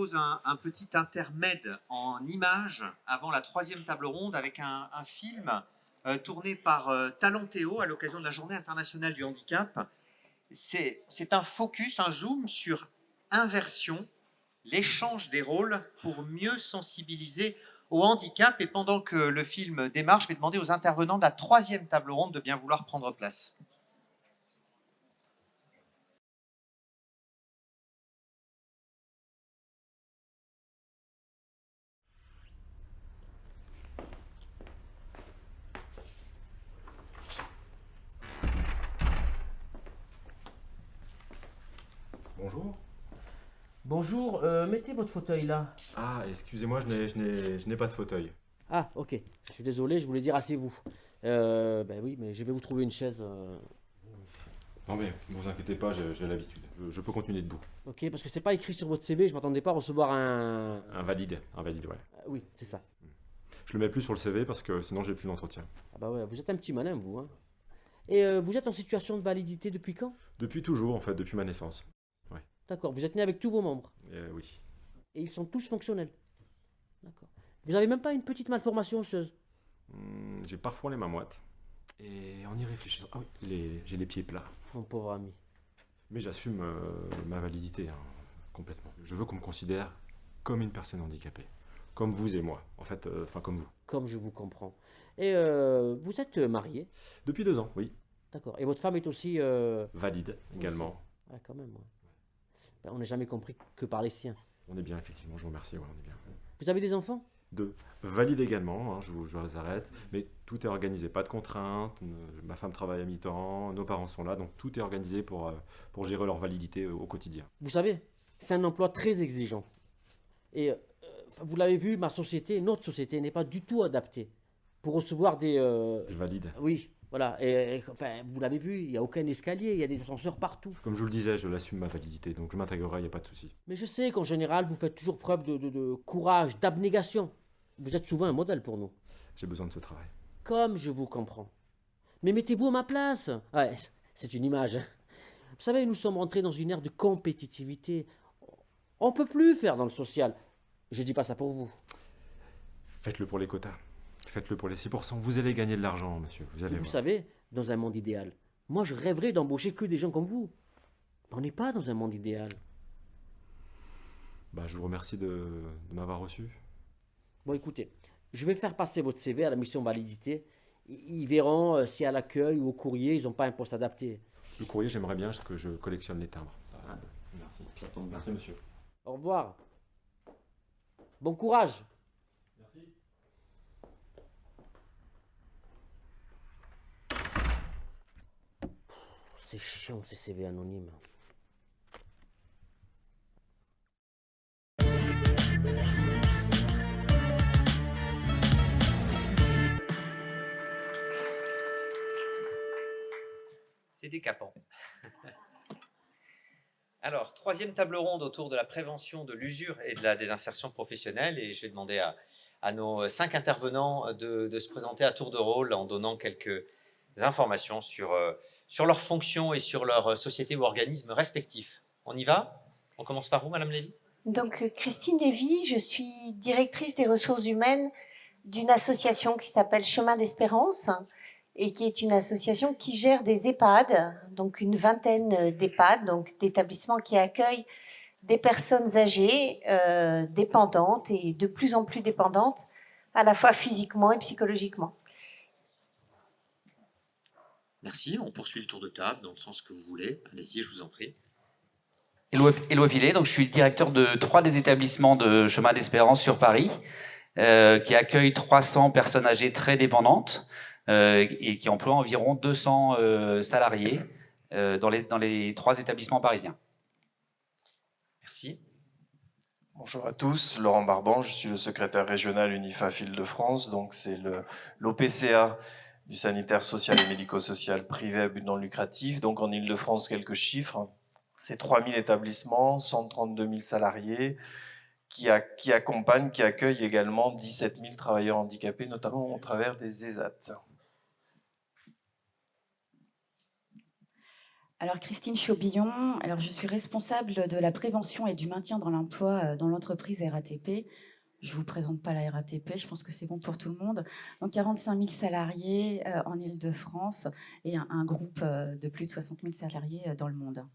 propose un petit intermède en images avant la troisième table ronde avec un film tourné par Talentéo à l'occasion de la Journée internationale du handicap. C'est un focus, un zoom sur inversion, l'échange des rôles pour mieux sensibiliser au handicap. Et pendant que le film démarre, je vais demander aux intervenants de la troisième table ronde de bien vouloir prendre place. Bonjour. Bonjour, mettez votre fauteuil là. Ah, excusez-moi, je n'ai pas de fauteuil. Ah, ok, je suis désolé, je voulais dire asseyez-vous. Ben oui, mais je vais vous trouver une chaise. Non mais, ne vous inquiétez pas, j'ai l'habitude. Je peux continuer debout. Ok, parce que c'est pas écrit sur votre CV, je m'attendais pas à recevoir un. Un valide, ouais. Oui, c'est ça. Je le mets plus sur le CV parce que sinon j'ai plus d'entretien. Ah bah ouais, vous êtes un petit malin vous, hein. Et vous êtes en situation de validité depuis quand? Depuis toujours, en fait, depuis ma naissance. D'accord, vous êtes né avec tous vos membres. Oui. Et ils sont tous fonctionnels. D'accord. Vous avez même pas une petite malformation osseuse? J'ai parfois les mains moites. Et en y réfléchissant... Ah oui, j'ai les pieds plats. Mon pauvre ami. Mais j'assume ma validité, hein, complètement. Je veux qu'on me considère comme une personne handicapée. Comme vous et moi. En fait, enfin comme vous. Comme je vous comprends. Et vous êtes marié? Depuis 2 ans, oui. D'accord. Et votre femme est aussi... Valide, également. Ah, quand même, ouais. Ben, on n'a jamais compris que par les siens. On est bien, effectivement, je vous remercie, ouais, on est bien. Vous avez des enfants? 2. Valide également, hein, je vous arrête, mais tout est organisé, pas de contraintes, ma femme travaille à mi-temps, nos parents sont là, donc tout est organisé pour gérer leur validité au quotidien. Vous savez, c'est un emploi très exigeant. Et vous l'avez vu, notre société n'est pas du tout adaptée pour recevoir des... Des valides. Oui, voilà. Enfin, vous l'avez vu, il n'y a aucun escalier, il y a des ascenseurs partout. Comme je vous le disais, je l'assume ma validité, donc je m'intégrerai, il n'y a pas de souci. Mais je sais qu'en général, vous faites toujours preuve de courage, d'abnégation. Vous êtes souvent un modèle pour nous. J'ai besoin de ce travail. Comme je vous comprends. Mais mettez-vous à ma place. Ouais, c'est une image, hein. Vous savez, nous sommes rentrés dans une ère de compétitivité. On ne peut plus faire dans le social. Je dis pas ça pour vous. Faites-le pour les quotas. Faites-le pour les 6%. Vous allez gagner de l'argent, monsieur. Vous allez Vous voir. savez, dans un monde idéal, moi je rêverais d'embaucher que des gens comme vous. Mais on n'est pas dans un monde idéal. Bah, je vous remercie de m'avoir reçu. Bon, écoutez, je vais faire passer votre CV à la mission validité. Ils verront si à l'accueil ou au courrier, ils n'ont pas un poste adapté. Le courrier, j'aimerais bien que je collectionne les timbres. Merci. J'attends. Merci, monsieur. Au revoir. Bon courage. Merci. C'est chiant ces CV anonymes. C'est décapant. Alors, troisième table ronde autour de la prévention de l'usure et de la désinsertion professionnelle. Et je vais demander à nos 5 intervenants de se présenter à tour de rôle en donnant quelques informations sur leurs fonctions et sur leur société ou organisme respectifs. On y va? On commence par vous, Madame Lévy? Donc, Christine Lévy, je suis directrice des ressources humaines d'une association qui s'appelle Chemin d'Espérance et qui est une association qui gère des EHPAD, donc une vingtaine d'EHPAD, donc d'établissements qui accueillent des personnes âgées, dépendantes et de plus en plus dépendantes, à la fois physiquement et psychologiquement. Merci, on poursuit le tour de table dans le sens que vous voulez. Allez-y, je vous en prie. Éloi Pilet, donc je suis le directeur de 3 des établissements de Chemin d'Espérance sur Paris, qui accueillent 300 personnes âgées très dépendantes et qui emploient environ 200 salariés dans les 3 établissements parisiens. Merci. Bonjour à tous, Laurent Barban, je suis le secrétaire régional UNIFAF Île-de-France, donc c'est l'OPCA du sanitaire social et médico-social privé à but non lucratif. Donc en Île-de-France, quelques chiffres. C'est 3000 établissements, 132 000 salariés qui accompagnent, qui accueillent également 17 000 travailleurs handicapés, notamment au travers des ESAT. Alors Christine Chaubillon, alors je suis responsable de la prévention et du maintien dans l'emploi dans l'entreprise RATP. Je ne vous présente pas la RATP, je pense que c'est bon pour tout le monde. Donc 45 000 salariés en Île-de-France et un groupe de plus de 60 000 salariés dans le monde.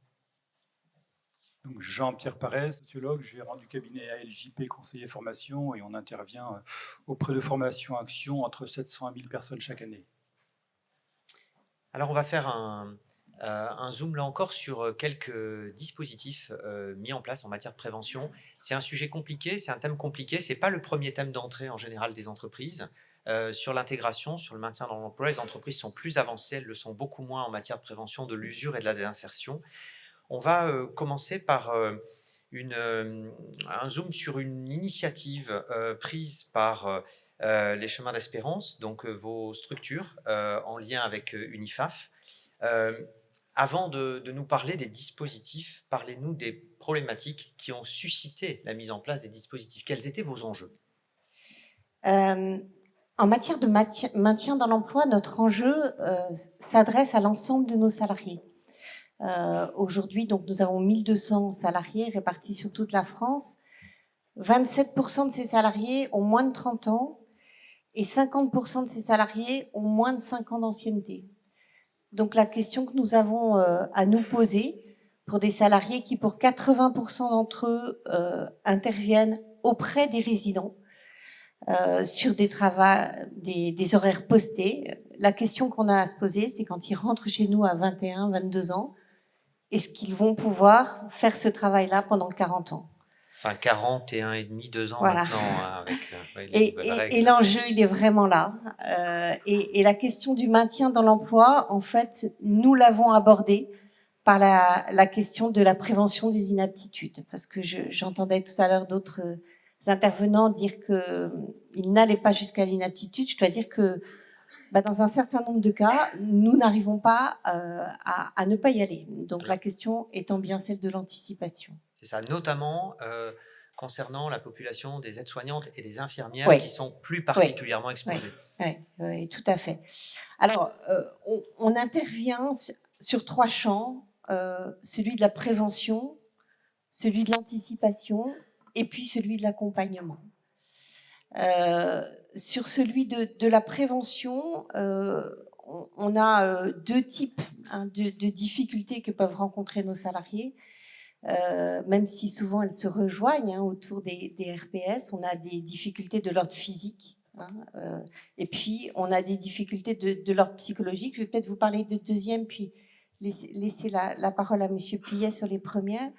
Donc Jean-Pierre Parès, sociologue, gérant du cabinet ALJP conseiller formation, et on intervient auprès de Formation Action entre 700 et 1000 personnes chaque année. Alors on va faire un zoom là encore sur quelques dispositifs mis en place en matière de prévention. C'est un sujet compliqué, c'est un thème compliqué, c'est pas le premier thème d'entrée en général des entreprises. Sur l'intégration, sur le maintien dans l'emploi, les entreprises sont plus avancées, elles le sont beaucoup moins en matière de prévention de l'usure et de la désinsertion. On va commencer par un zoom sur une initiative prise par les Chemins d'Espérance, donc vos structures en lien avec Unifaf. Avant de nous parler des dispositifs, parlez-nous des problématiques qui ont suscité la mise en place des dispositifs. Quels étaient vos enjeux ? En matière de maintien dans l'emploi, notre enjeu s'adresse à l'ensemble de nos salariés. Aujourd'hui, donc, nous avons 1200 salariés répartis sur toute la France. 27% de ces salariés ont moins de 30 ans et 50% de ces salariés ont moins de 5 ans d'ancienneté. Donc la question que nous avons à nous poser pour des salariés qui, pour 80% d'entre eux, interviennent auprès des résidents sur des horaires postés, la question qu'on a à se poser, c'est quand ils rentrent chez nous à 21, 22 ans, est-ce qu'ils vont pouvoir faire ce travail-là pendant 40 ans ? Enfin, 41 et demi, 2 ans voilà. Maintenant, avec les nouvelles règles. Et l'enjeu, il est vraiment là. Et la question du maintien dans l'emploi, en fait, nous l'avons abordée par la question de la prévention des inaptitudes. Parce que j'entendais tout à l'heure d'autres intervenants dire qu'ils n'allaient pas jusqu'à l'inaptitude. Je dois dire que dans un certain nombre de cas, nous n'arrivons pas à ne pas y aller. Donc la question étant bien celle de l'anticipation. C'est ça, notamment concernant la population des aides-soignantes et des infirmières qui sont plus particulièrement exposées. Oui, tout à fait. Alors, on intervient sur 3 champs, celui de la prévention, celui de l'anticipation et puis celui de l'accompagnement. Sur celui de la prévention, on a 2 types de difficultés que peuvent rencontrer nos salariés. Même si souvent elles se rejoignent autour des RPS, on a des difficultés de l'ordre physique, et puis on a des difficultés de l'ordre psychologique. Je vais peut-être vous parler de deuxième, puis laisser la parole à Monsieur Pillet sur les premières.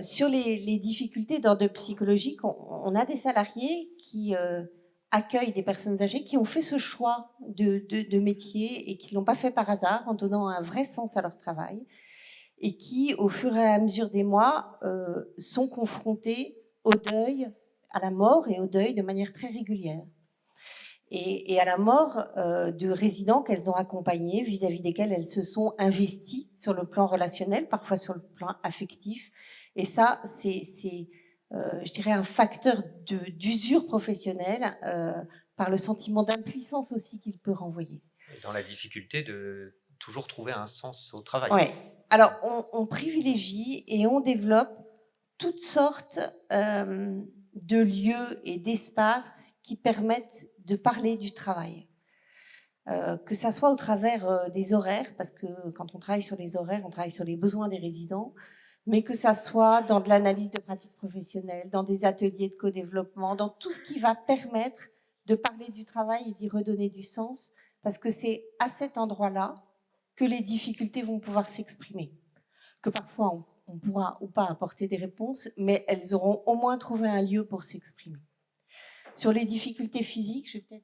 Sur les difficultés d'ordre psychologique, on a des salariés qui accueillent des personnes âgées qui ont fait ce choix de métier et qui ne l'ont pas fait par hasard, en donnant un vrai sens à leur travail, et qui, au fur et à mesure des mois, sont confrontés au deuil, à la mort et au deuil de manière très régulière. Et à la mort de résidents qu'elles ont accompagnés, vis-à-vis desquels elles se sont investies sur le plan relationnel, parfois sur le plan affectif. Et ça, c'est je dirais, un facteur d'usure professionnelle par le sentiment d'impuissance aussi qu'il peut renvoyer. Et dans la difficulté de toujours trouver un sens au travail. Oui. Alors, on privilégie et on développe toutes sortes de lieux et d'espaces qui permettent de parler du travail. Que ça soit au travers des horaires, parce que quand on travaille sur les horaires, on travaille sur les besoins des résidents, mais que ça soit dans de l'analyse de pratiques professionnelles, dans des ateliers de co-développement, dans tout ce qui va permettre de parler du travail et d'y redonner du sens, parce que c'est à cet endroit-là que les difficultés vont pouvoir s'exprimer. Que parfois, on pourra ou pas apporter des réponses, mais elles auront au moins trouvé un lieu pour s'exprimer. Sur les difficultés physiques, je vais peut-être...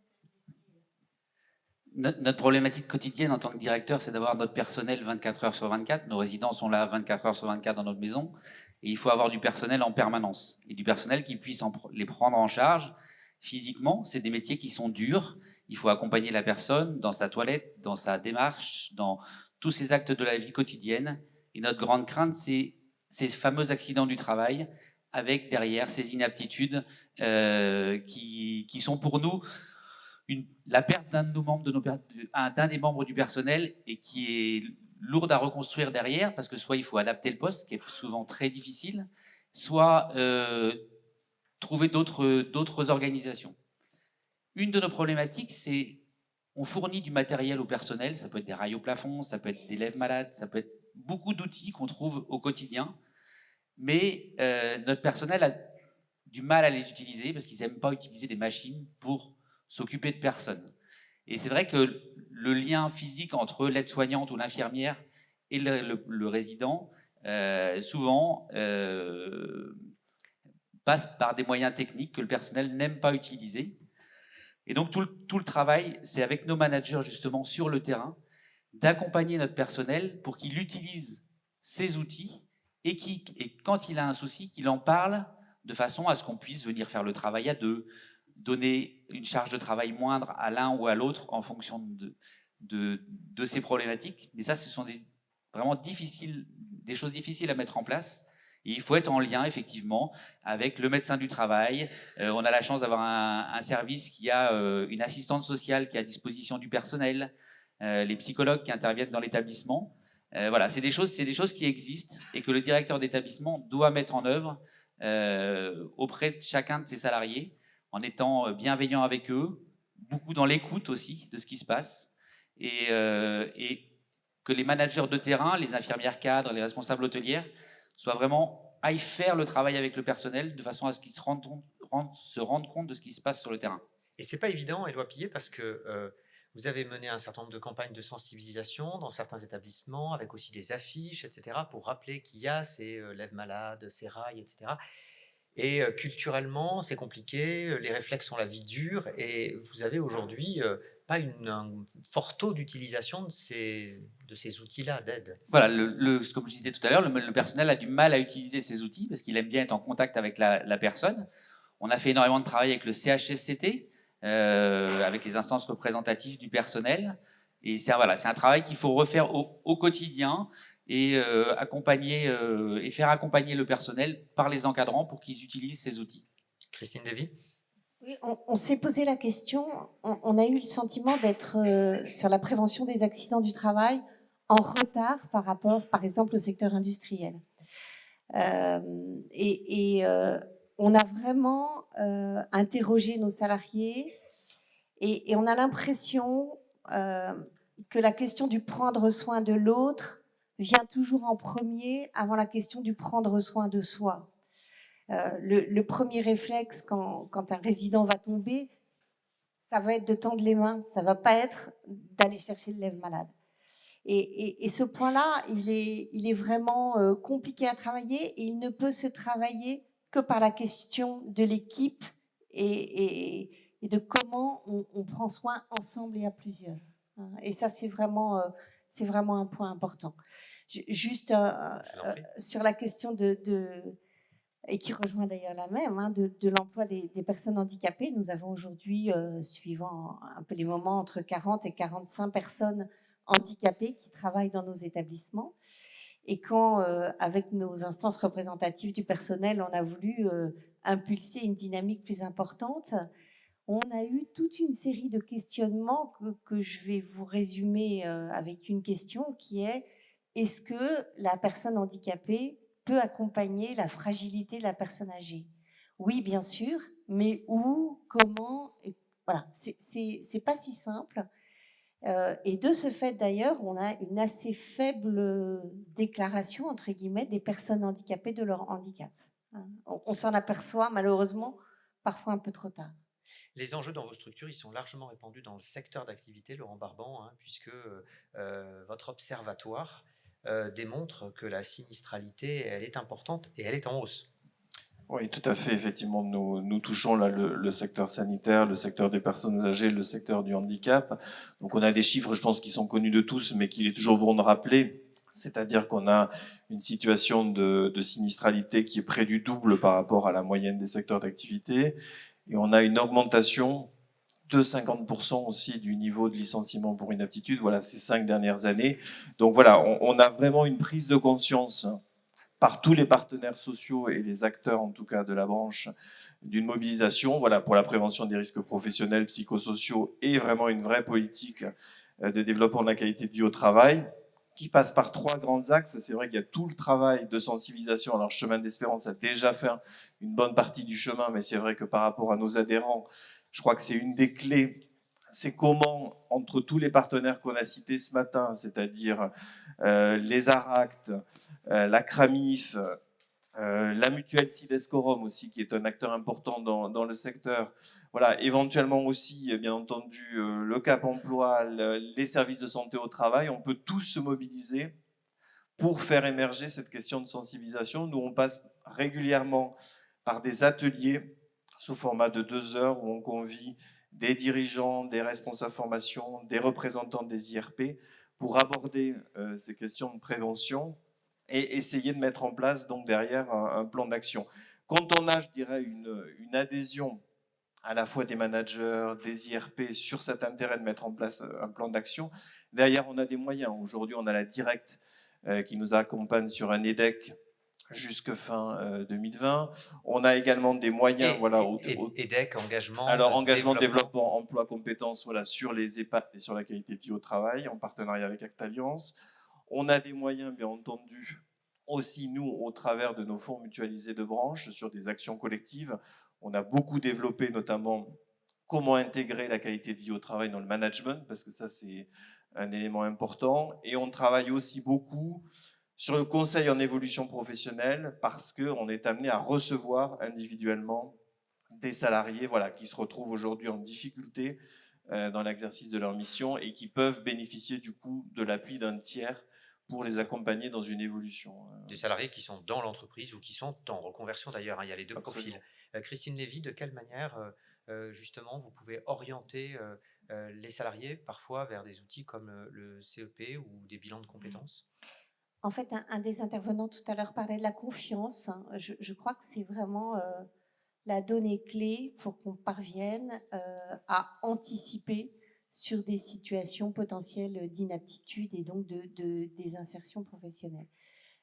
Notre problématique quotidienne en tant que directeur, c'est d'avoir notre personnel 24 heures sur 24. Nos résidents sont là 24 heures sur 24 dans notre maison. Et il faut avoir du personnel en permanence. Et du personnel qui puisse les prendre en charge physiquement. C'est des métiers qui sont durs. Il faut accompagner la personne dans sa toilette, dans sa démarche, dans tous ces actes de la vie quotidienne. Et notre grande crainte, c'est ces fameux accidents du travail avec derrière ces inaptitudes qui sont pour nous la perte d'un des membres du personnel et qui est lourdes à reconstruire derrière, parce que soit il faut adapter le poste, ce qui est souvent très difficile, soit trouver d'autres organisations. Une de nos problématiques, c'est on fournit du matériel au personnel, ça peut être des rails au plafond, ça peut être des lève-malades, ça peut être beaucoup d'outils qu'on trouve au quotidien, mais notre personnel a du mal à les utiliser parce qu'ils n'aiment pas utiliser des machines pour s'occuper de personnes. Et c'est vrai que le lien physique entre l'aide-soignante ou l'infirmière et le résident, souvent, passe par des moyens techniques que le personnel n'aime pas utiliser. Et donc tout le travail, c'est avec nos managers justement sur le terrain, d'accompagner notre personnel pour qu'il utilise ces outils et quand il a un souci, qu'il en parle de façon à ce qu'on puisse venir faire le travail à deux, donner une charge de travail moindre à l'un ou à l'autre en fonction de ces problématiques. Mais ça, ce sont vraiment des choses difficiles à mettre en place. Et il faut être en lien, effectivement, avec le médecin du travail. On a la chance d'avoir un service qui a une assistante sociale qui est à disposition du personnel, les psychologues qui interviennent dans l'établissement. Voilà, c'est des choses qui existent et que le directeur d'établissement doit mettre en œuvre auprès de chacun de ses salariés, en étant bienveillant avec eux, beaucoup dans l'écoute aussi de ce qui se passe, et que les managers de terrain, les infirmières cadres, les responsables hôtelières, aillent faire le travail avec le personnel de façon à ce qu'ils se rendent compte de ce qui se passe sur le terrain. Et c'est pas évident, Éloi Pillet, parce que vous avez mené un certain nombre de campagnes de sensibilisation dans certains établissements, avec aussi des affiches, etc., pour rappeler qu'il y a ces lève-malades, ces rails, etc. Et culturellement, c'est compliqué, les réflexes sont la vie dure, et vous avez aujourd'hui pas un fort taux d'utilisation de ces outils-là d'aide. Voilà, comme je disais tout à l'heure, le personnel a du mal à utiliser ces outils parce qu'il aime bien être en contact avec la personne. On a fait énormément de travail avec le CHSCT, avec les instances représentatives du personnel. Et c'est un travail qu'il faut refaire au quotidien et faire accompagner le personnel par les encadrants pour qu'ils utilisent ces outils. Christine Lévy ? Oui, on s'est posé la question, on a eu le sentiment d'être sur la prévention des accidents du travail en retard par rapport, par exemple, au secteur industriel. On a vraiment interrogé nos salariés et on a l'impression que la question du prendre soin de l'autre vient toujours en premier avant la question du prendre soin de soi. Le premier réflexe quand un résident va tomber, ça va être de tendre les mains, ça ne va pas être d'aller chercher le lève-malade. Et ce point-là, il est vraiment compliqué à travailler et il ne peut se travailler que par la question de l'équipe et de comment on prend soin ensemble et à plusieurs. Et ça, c'est vraiment un point important. Juste sur la question et qui rejoint d'ailleurs la même, de l'emploi des personnes handicapées. Nous avons aujourd'hui, suivant un peu les moments, entre 40 et 45 personnes handicapées qui travaillent dans nos établissements. Et quand, avec nos instances représentatives du personnel, on a voulu impulser une dynamique plus importante, on a eu toute une série de questionnements que je vais vous résumer avec une question qui est: est-ce que la personne handicapée peut accompagner la fragilité de la personne âgée? Oui, bien sûr, mais où, comment? Et voilà, c'est pas si simple. Et de ce fait, d'ailleurs, on a une assez faible déclaration, entre guillemets, des personnes handicapées de leur handicap. On s'en aperçoit, malheureusement, parfois un peu trop tard. Les enjeux dans vos structures, ils sont largement répandus dans le secteur d'activité, Laurent Barban, puisque votre observatoire démontre que la sinistralité, elle est importante et elle est en hausse. Oui, tout à fait. Effectivement, nous touchons là le secteur sanitaire, le secteur des personnes âgées, le secteur du handicap. Donc, on a des chiffres, je pense, qui sont connus de tous, mais qu'il est toujours bon de rappeler. C'est-à-dire qu'on a une situation de sinistralité qui est près du double par rapport à la moyenne des secteurs d'activité. Et on a une augmentation de 50% aussi du niveau de licenciement pour inaptitude, voilà, ces 5 dernières années. Donc voilà, on a vraiment une prise de conscience par tous les partenaires sociaux et les acteurs, en tout cas, de la branche, d'une mobilisation, voilà, pour la prévention des risques professionnels, psychosociaux et vraiment une vraie politique de développement de la qualité de vie au travail, qui passe par 3 grands axes. C'est vrai qu'il y a tout le travail de sensibilisation. Alors, Chemin d'Espérance a déjà fait une bonne partie du chemin, mais c'est vrai que par rapport à nos adhérents, je crois que c'est une des clés. C'est comment, entre tous les partenaires qu'on a cités ce matin, c'est-à-dire les ARACT, la CRAMIF, la mutuelle Sidescorum aussi, qui est un acteur important dans le secteur. Voilà, éventuellement aussi, bien entendu, le Cap Emploi, les services de santé au travail. On peut tous se mobiliser pour faire émerger cette question de sensibilisation. Nous, on passe régulièrement par des ateliers sous format de 2 heures où on convie des dirigeants, des responsables formation, des représentants des IRP pour aborder ces questions de prévention et essayer de mettre en place donc derrière un plan d'action. Quand on a, je dirais, une adhésion à la fois des managers, des IRP sur cet intérêt de mettre en place un plan d'action, derrière on a des moyens. Aujourd'hui on a la Direct qui nous accompagne sur un EDEC jusque fin 2020. On a également des moyens, EDEC, engagement, engagement, développement, emploi, compétences, voilà, sur les EHPAD et sur la qualité de vie au travail, en partenariat avec Actalliance. On a des moyens, bien entendu, aussi nous, au travers de nos fonds mutualisés de branche, sur des actions collectives. On a beaucoup développé, notamment, comment intégrer la qualité de vie au travail dans le management, parce que ça, c'est un élément important. Et on travaille aussi beaucoup sur le conseil en évolution professionnelle, parce qu'on est amené à recevoir individuellement des salariés voilà, qui se retrouvent aujourd'hui en difficulté dans l'exercice de leur mission et qui peuvent bénéficier du coup de l'appui d'un tiers pour les accompagner dans une évolution. Des salariés qui sont dans l'entreprise ou qui sont en reconversion d'ailleurs, hein, il y a les deux Absolument. profils. Christine Lévy, de quelle manière justement vous pouvez orienter les salariés parfois vers des outils comme le CEP ou des bilans de compétences? En fait, un des intervenants tout à l'heure parlait de la confiance. Je crois que c'est vraiment la donnée clé pour qu'on parvienne à anticiper sur des situations potentielles d'inaptitude et donc de désinsertion professionnelle.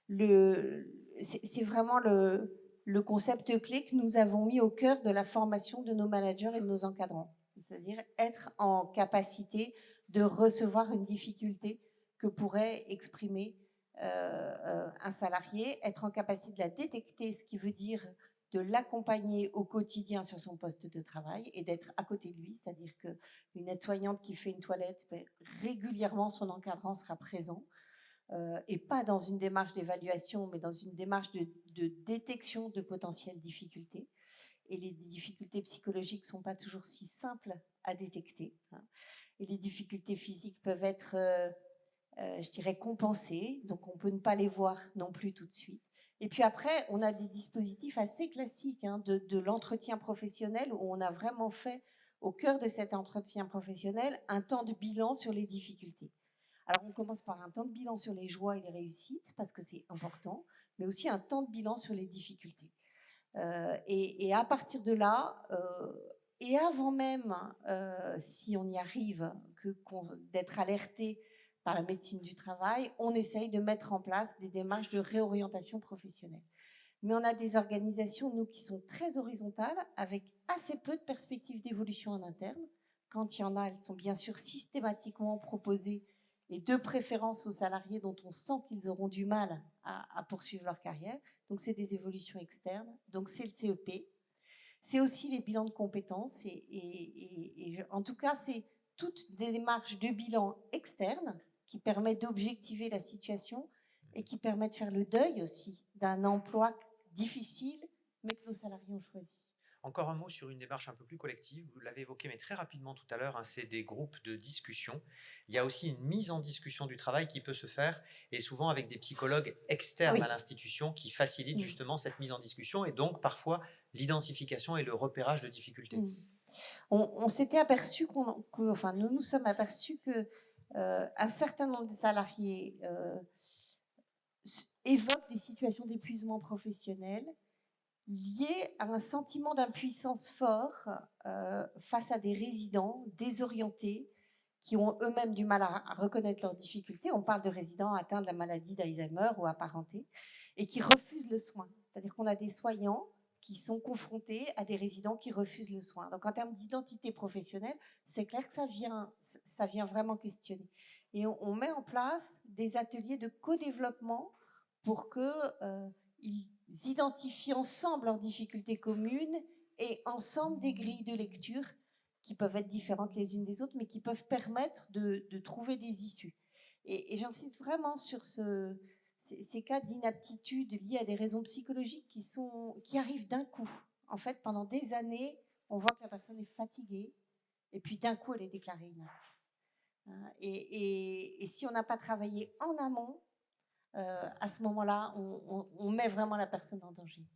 C'est vraiment le concept clé que nous avons mis au cœur de la formation de nos managers et de nos encadrants. C'est-à-dire être en capacité de recevoir une difficulté que pourrait exprimer un salarié, être en capacité de la détecter, ce qui veut dire de l'accompagner au quotidien sur son poste de travail et d'être à côté de lui, c'est-à-dire qu'une aide-soignante qui fait une toilette, régulièrement son encadrant sera présent, et pas dans une démarche d'évaluation, mais dans une démarche de détection de potentielles difficultés. Et les difficultés psychologiques ne sont pas toujours si simples à détecter, hein. Et les difficultés physiques peuvent être, je dirais, compensées, donc on peut ne pas les voir non plus tout de suite. Et puis après, on a des dispositifs assez classiques hein, de l'entretien professionnel où on a vraiment fait, au cœur de cet entretien professionnel, un temps de bilan sur les difficultés. Alors, on commence par un temps de bilan sur les joies et les réussites, parce que c'est important, mais aussi un temps de bilan sur les difficultés. Et à partir de là, et avant même, si on y arrive, d'être alerté par la médecine du travail, on essaye de mettre en place des démarches de réorientation professionnelle. Mais on a des organisations, nous, qui sont très horizontales, avec assez peu de perspectives d'évolution en interne. Quand il y en a, elles sont bien sûr systématiquement proposées et de préférence aux salariés dont on sent qu'ils auront du mal à poursuivre leur carrière. Donc, c'est des évolutions externes. Donc, c'est le CEP. C'est aussi les bilans de compétences. Et en tout cas, c'est toutes des démarches de bilan externes qui permettent d'objectiver la situation et qui permettent de faire le deuil aussi d'un emploi difficile, mais que nos salariés ont choisi. Encore un mot sur une démarche un peu plus collective. Vous l'avez évoqué, mais très rapidement tout à l'heure, hein, c'est des groupes de discussion. Il y a aussi une mise en discussion du travail qui peut se faire, et souvent avec des psychologues externes à l'institution qui facilitent justement cette mise en discussion, et donc parfois l'identification et le repérage de difficultés. On s'était aperçu enfin, nous nous sommes aperçus que un certain nombre de salariés évoquent des situations d'épuisement professionnel liées à un sentiment d'impuissance fort face à des résidents désorientés qui ont eux-mêmes du mal à reconnaître leurs difficultés. On parle de résidents atteints de la maladie d'Alzheimer ou apparentés et qui refusent le soin. C'est-à-dire qu'on a des soignants qui sont confrontés à des résidents qui refusent le soin. Donc en termes d'identité professionnelle, c'est clair que ça vient vraiment questionner. et on met en place des ateliers de co-développement pour qu'ils identifient ensemble leurs difficultés communes et ensemble des grilles de lecture qui peuvent être différentes les unes des autres, mais qui peuvent permettre de trouver des issues. Et j'insiste vraiment sur ces cas d'inaptitude liés à des raisons psychologiques qui arrivent d'un coup. En fait, pendant des années, on voit que la personne est fatiguée, et puis d'un coup, elle est déclarée inapte. Et si on n'a pas travaillé en amont, à ce moment-là, on met vraiment la personne en danger.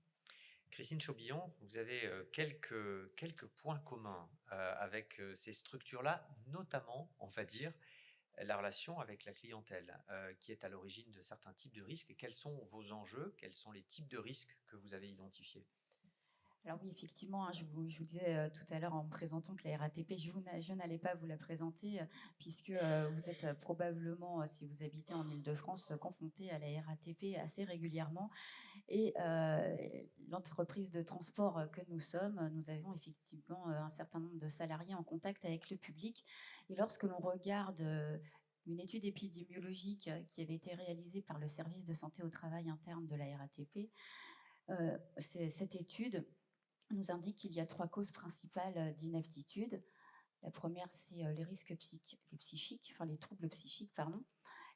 Christine Chaubillon, vous avez quelques points communs avec ces structures-là, notamment, on va dire, la relation avec la clientèle qui est à l'origine de certains types de risques. Quels sont vos enjeux? Quels sont les types de risques que vous avez identifiés? Alors oui, effectivement, hein, je vous disais tout à l'heure en me présentant que la RATP, je n'allais pas vous la présenter, puisque vous êtes probablement, si vous habitez en Île-de-France, confronté à la RATP assez régulièrement. Et l'entreprise de transport que nous sommes, nous avons effectivement un certain nombre de salariés en contact avec le public. Et lorsque l'on regarde une étude épidémiologique qui avait été réalisée par le service de santé au travail interne de la RATP, cette étude nous indique qu'il y a 3 causes principales d'inaptitude. La première, c'est les risques psychiques, enfin les troubles psychiques, pardon,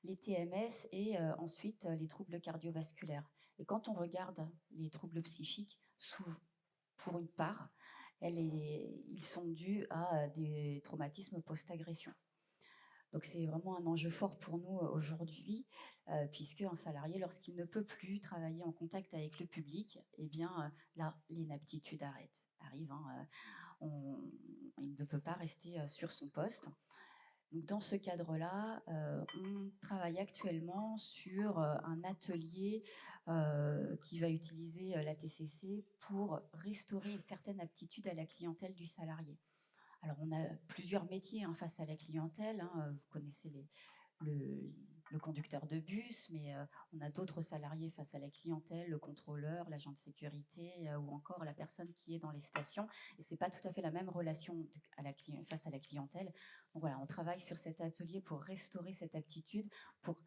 les TMS et ensuite les troubles cardiovasculaires. Et quand on regarde les troubles psychiques, pour une part, ils sont dus à des traumatismes post-agression. Donc c'est vraiment un enjeu fort pour nous aujourd'hui, puisque un salarié, lorsqu'il ne peut plus travailler en contact avec le public, eh bien là, l'inaptitude arrive. Il ne peut pas rester sur son poste. Donc dans ce cadre-là, on travaille actuellement sur un atelier qui va utiliser la TCC pour restaurer une certaine aptitude à la clientèle du salarié. Alors, on a plusieurs métiers face à la clientèle. Vous connaissez le conducteur de bus, mais on a d'autres salariés face à la clientèle, le contrôleur, l'agent de sécurité ou encore la personne qui est dans les stations. Et ce n'est pas tout à fait la même relation face à la clientèle. Donc voilà, on travaille sur cet atelier pour restaurer cette aptitude, pour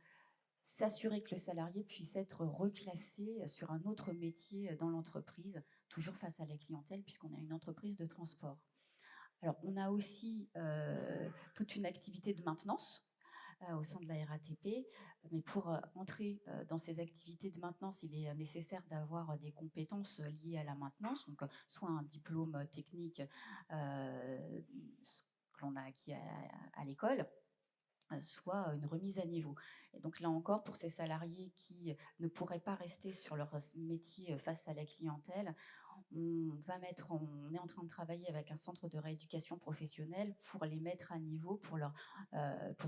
s'assurer que le salarié puisse être reclassé sur un autre métier dans l'entreprise, toujours face à la clientèle, puisqu'on a une entreprise de transport. Alors, on a aussi toute une activité de maintenance au sein de la RATP, mais pour entrer dans ces activités de maintenance, il est nécessaire d'avoir des compétences liées à la maintenance, donc soit un diplôme technique que l'on a acquis à l'école, soit une remise à niveau. Et donc là encore, pour ces salariés qui ne pourraient pas rester sur leur métier face à la clientèle, on est en train de travailler avec un centre de rééducation professionnelle pour les mettre à niveau, pour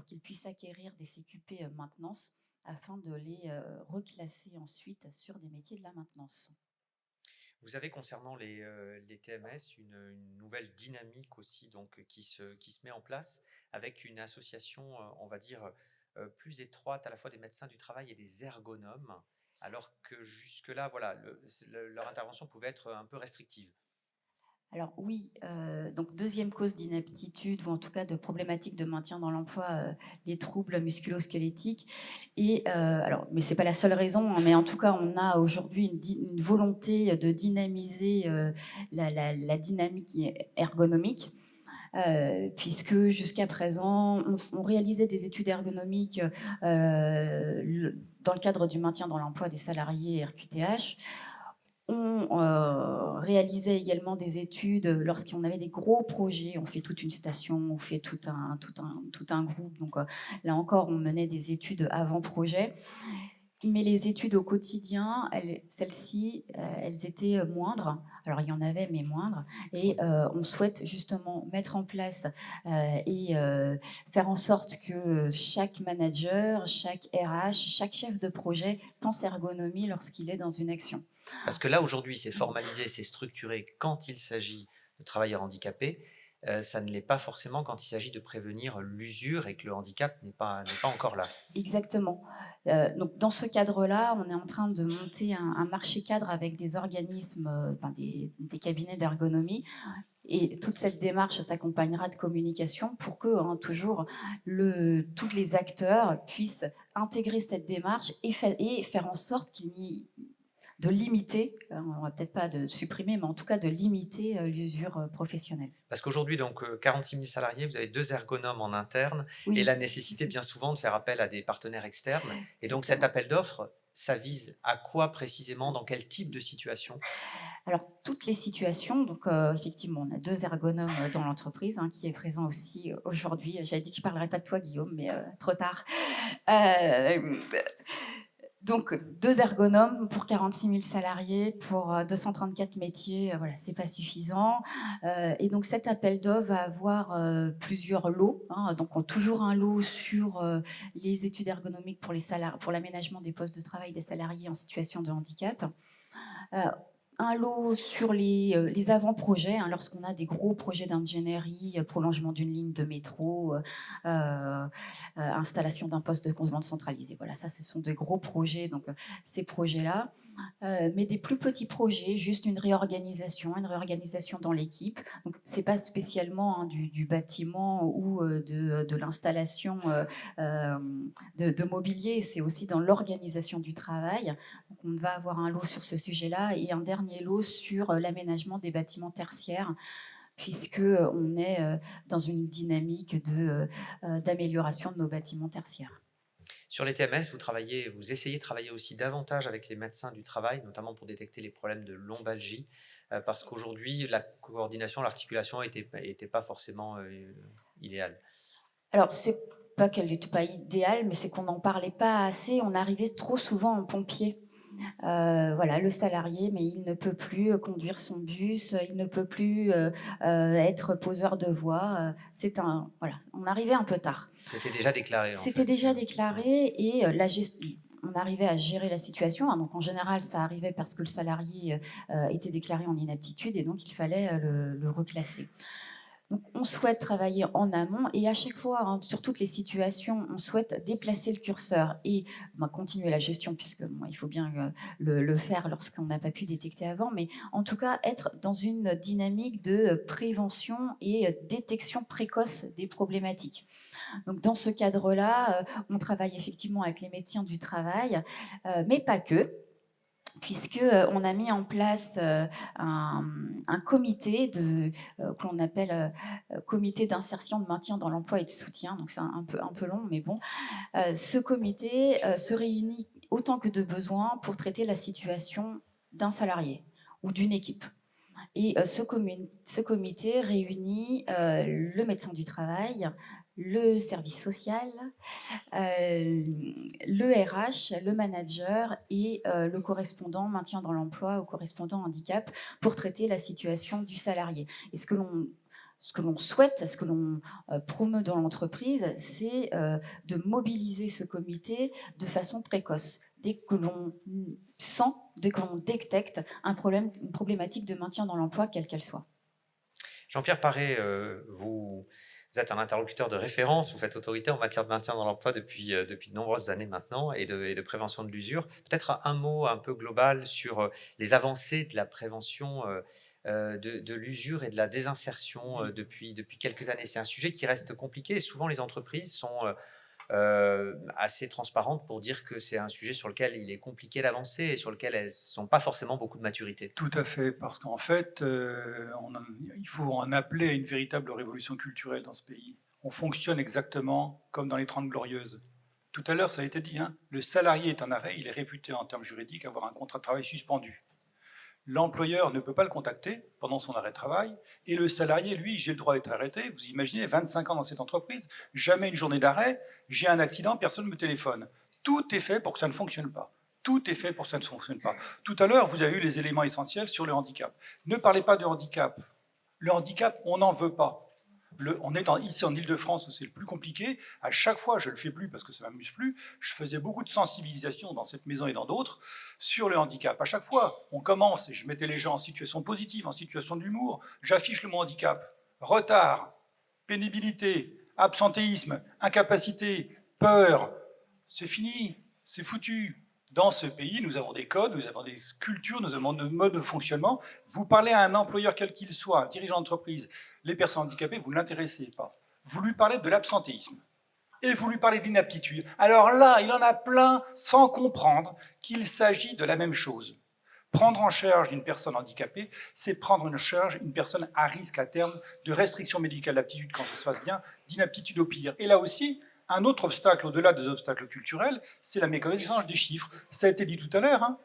qu'ils puissent acquérir des CQP maintenance afin de les reclasser ensuite sur des métiers de la maintenance. Vous avez concernant les TMS une nouvelle dynamique aussi donc, qui se met en place avec une association, on va dire, plus étroite à la fois des médecins du travail et des ergonomes, alors que jusque-là, voilà, leur intervention pouvait être un peu restrictive. Alors oui, donc deuxième cause d'inaptitude ou en tout cas de problématique de maintien dans l'emploi, les troubles musculo-squelettiques. Et mais c'est pas la seule raison, mais en tout cas on a aujourd'hui une volonté de dynamiser la dynamique ergonomique. Puisque jusqu'à présent, on réalisait des études ergonomiques dans le cadre du maintien dans l'emploi des salariés RQTH. On réalisait également des études lorsqu'on avait des gros projets. On fait toute une station, on fait tout un groupe. Donc là encore, on menait des études avant projet. Mais les études au quotidien, celles-ci, elles étaient moindres. Alors, il y en avait, mais moindres. Et on souhaite justement mettre en place et faire en sorte que chaque manager, chaque RH, chaque chef de projet pense ergonomie lorsqu'il est dans une action. Parce que là, aujourd'hui, c'est formalisé, c'est structuré quand il s'agit de travailleurs handicapés. Ça ne l'est pas forcément quand il s'agit de prévenir l'usure et que le handicap n'est pas encore là. Exactement. Donc dans ce cadre-là, on est en train de monter un marché cadre avec des organismes, des cabinets d'ergonomie. Et toute cette démarche s'accompagnera de communication pour que toujours tous les acteurs puissent intégrer cette démarche et faire en sorte qu'il y ait de limiter, on va peut-être pas de supprimer, mais en tout cas de limiter l'usure professionnelle. Parce qu'aujourd'hui, donc 46 000 salariés, vous avez 2 ergonomes en interne et Oui, la nécessité bien souvent de faire appel à des partenaires externes. Et donc cet exactement. appel d'offres, ça vise à quoi précisément? Dans quel type de situation? Alors, toutes les situations, donc effectivement, on a 2 ergonomes dans l'entreprise, qui est présent aussi aujourd'hui. J'avais dit que je ne parlerais pas de toi, Guillaume, mais trop tard. Donc, 2 ergonomes pour 46 000 salariés, pour 234 métiers, voilà, c'est pas suffisant. Et donc, cet appel d'offres va avoir plusieurs lots. Donc, toujours un lot sur les études ergonomiques pour l'aménagement des postes de travail des salariés en situation de handicap. Un lot sur les avant-projets, lorsqu'on a des gros projets d'ingénierie, prolongement d'une ligne de métro, installation d'un poste de commande centralisé. Voilà, ça, ce sont des gros projets, donc ces projets-là. Mais des plus petits projets, juste une réorganisation dans l'équipe. Donc, c'est pas spécialement du bâtiment ou de l'installation de mobilier, c'est aussi dans l'organisation du travail. Donc, on va avoir un lot sur ce sujet-là et un dernier lot sur l'aménagement des bâtiments tertiaires, puisqu'on est dans une dynamique d'amélioration de nos bâtiments tertiaires. Sur les TMS, vous essayez de travailler aussi davantage avec les médecins du travail, notamment pour détecter les problèmes de lombalgie, parce qu'aujourd'hui, la coordination, l'articulation n'était pas forcément idéale. Alors, c'est pas qu'elle n'était pas idéale, mais c'est qu'on n'en parlait pas assez. On arrivait trop souvent en pompier. Voilà, le salarié, mais il ne peut plus conduire son bus, il ne peut plus être poseur de voix. Voilà, on arrivait un peu tard. C'était déjà déclaré. C'était déjà déclaré et on arrivait à gérer la situation. Donc en général, ça arrivait parce que le salarié était déclaré en inaptitude et donc il fallait le reclasser. Donc, on souhaite travailler en amont et à chaque fois, sur toutes les situations, on souhaite déplacer le curseur et continuer la gestion, puisque il faut bien le faire lorsqu'on n'a pas pu détecter avant, mais en tout cas, être dans une dynamique de prévention et détection précoce des problématiques. Donc, dans ce cadre-là, on travaille effectivement avec les médecins du travail, mais pas que, puisqu'on a mis en place un comité que l'on appelle comité d'insertion, de maintien dans l'emploi et de soutien. Donc c'est un peu long, mais bon. Ce comité se réunit autant que de besoin pour traiter la situation d'un salarié ou d'une équipe. Et ce comité réunit le médecin du travail, le service social, le RH, le manager et le correspondant maintien dans l'emploi ou correspondant handicap pour traiter la situation du salarié. Et ce que l'on souhaite, ce que l'on promeut dans l'entreprise, c'est de mobiliser ce comité de façon précoce. Dès que l'on détecte une problématique de maintien dans l'emploi, quelle qu'elle soit. Jean-Pierre Paré, vous êtes un interlocuteur de référence, vous faites autorité en matière de maintien dans l'emploi depuis de nombreuses années maintenant et de prévention de l'usure. Peut-être un mot un peu global sur les avancées de la prévention de l'usure et de la désinsertion depuis quelques années. C'est un sujet qui reste compliqué et souvent les entreprises sont assez transparentes pour dire que c'est un sujet sur lequel il est compliqué d'avancer et sur lequel elles n'ont pas forcément beaucoup de maturité. Tout à fait, parce qu'en fait, il faut en appeler à une véritable révolution culturelle dans ce pays. On fonctionne exactement comme dans les 30 Glorieuses. Tout à l'heure, ça a été dit, le salarié est en arrêt, il est réputé en termes juridiques avoir un contrat de travail suspendu. L'employeur ne peut pas le contacter pendant son arrêt de travail, et le salarié, lui, j'ai le droit d'être arrêté. Vous imaginez, 25 ans dans cette entreprise, jamais une journée d'arrêt, j'ai un accident, personne ne me téléphone. Tout est fait pour que ça ne fonctionne pas. Tout est fait pour que ça ne fonctionne pas. Tout à l'heure, vous avez eu les éléments essentiels sur le handicap. Ne parlez pas de handicap. Le handicap, on n'en veut pas. On est ici en Ile-de-France où c'est le plus compliqué. À chaque fois, je ne le fais plus parce que ça ne m'amuse plus, je faisais beaucoup de sensibilisation dans cette maison et dans d'autres sur le handicap. À chaque fois, on commence et je mettais les gens en situation positive, en situation d'humour. J'affiche le mot handicap. Retard, pénibilité, absentéisme, incapacité, peur. C'est fini, c'est foutu. Dans ce pays, nous avons des codes, nous avons des cultures, nous avons des modes de fonctionnement. Vous parlez à un employeur quel qu'il soit, un dirigeant d'entreprise, les personnes handicapées, vous ne l'intéressez pas. Vous lui parlez de l'absentéisme et vous lui parlez d'inaptitude. Alors là, il en a plein sans comprendre qu'il s'agit de la même chose. Prendre en charge une personne handicapée, c'est prendre en charge une personne à risque à terme de restriction médicale d'aptitude quand ça se passe bien, d'inaptitude au pire. Et là aussi, un autre obstacle au-delà des obstacles culturels, c'est la méconnaissance des chiffres. Ça a été dit tout à l'heure,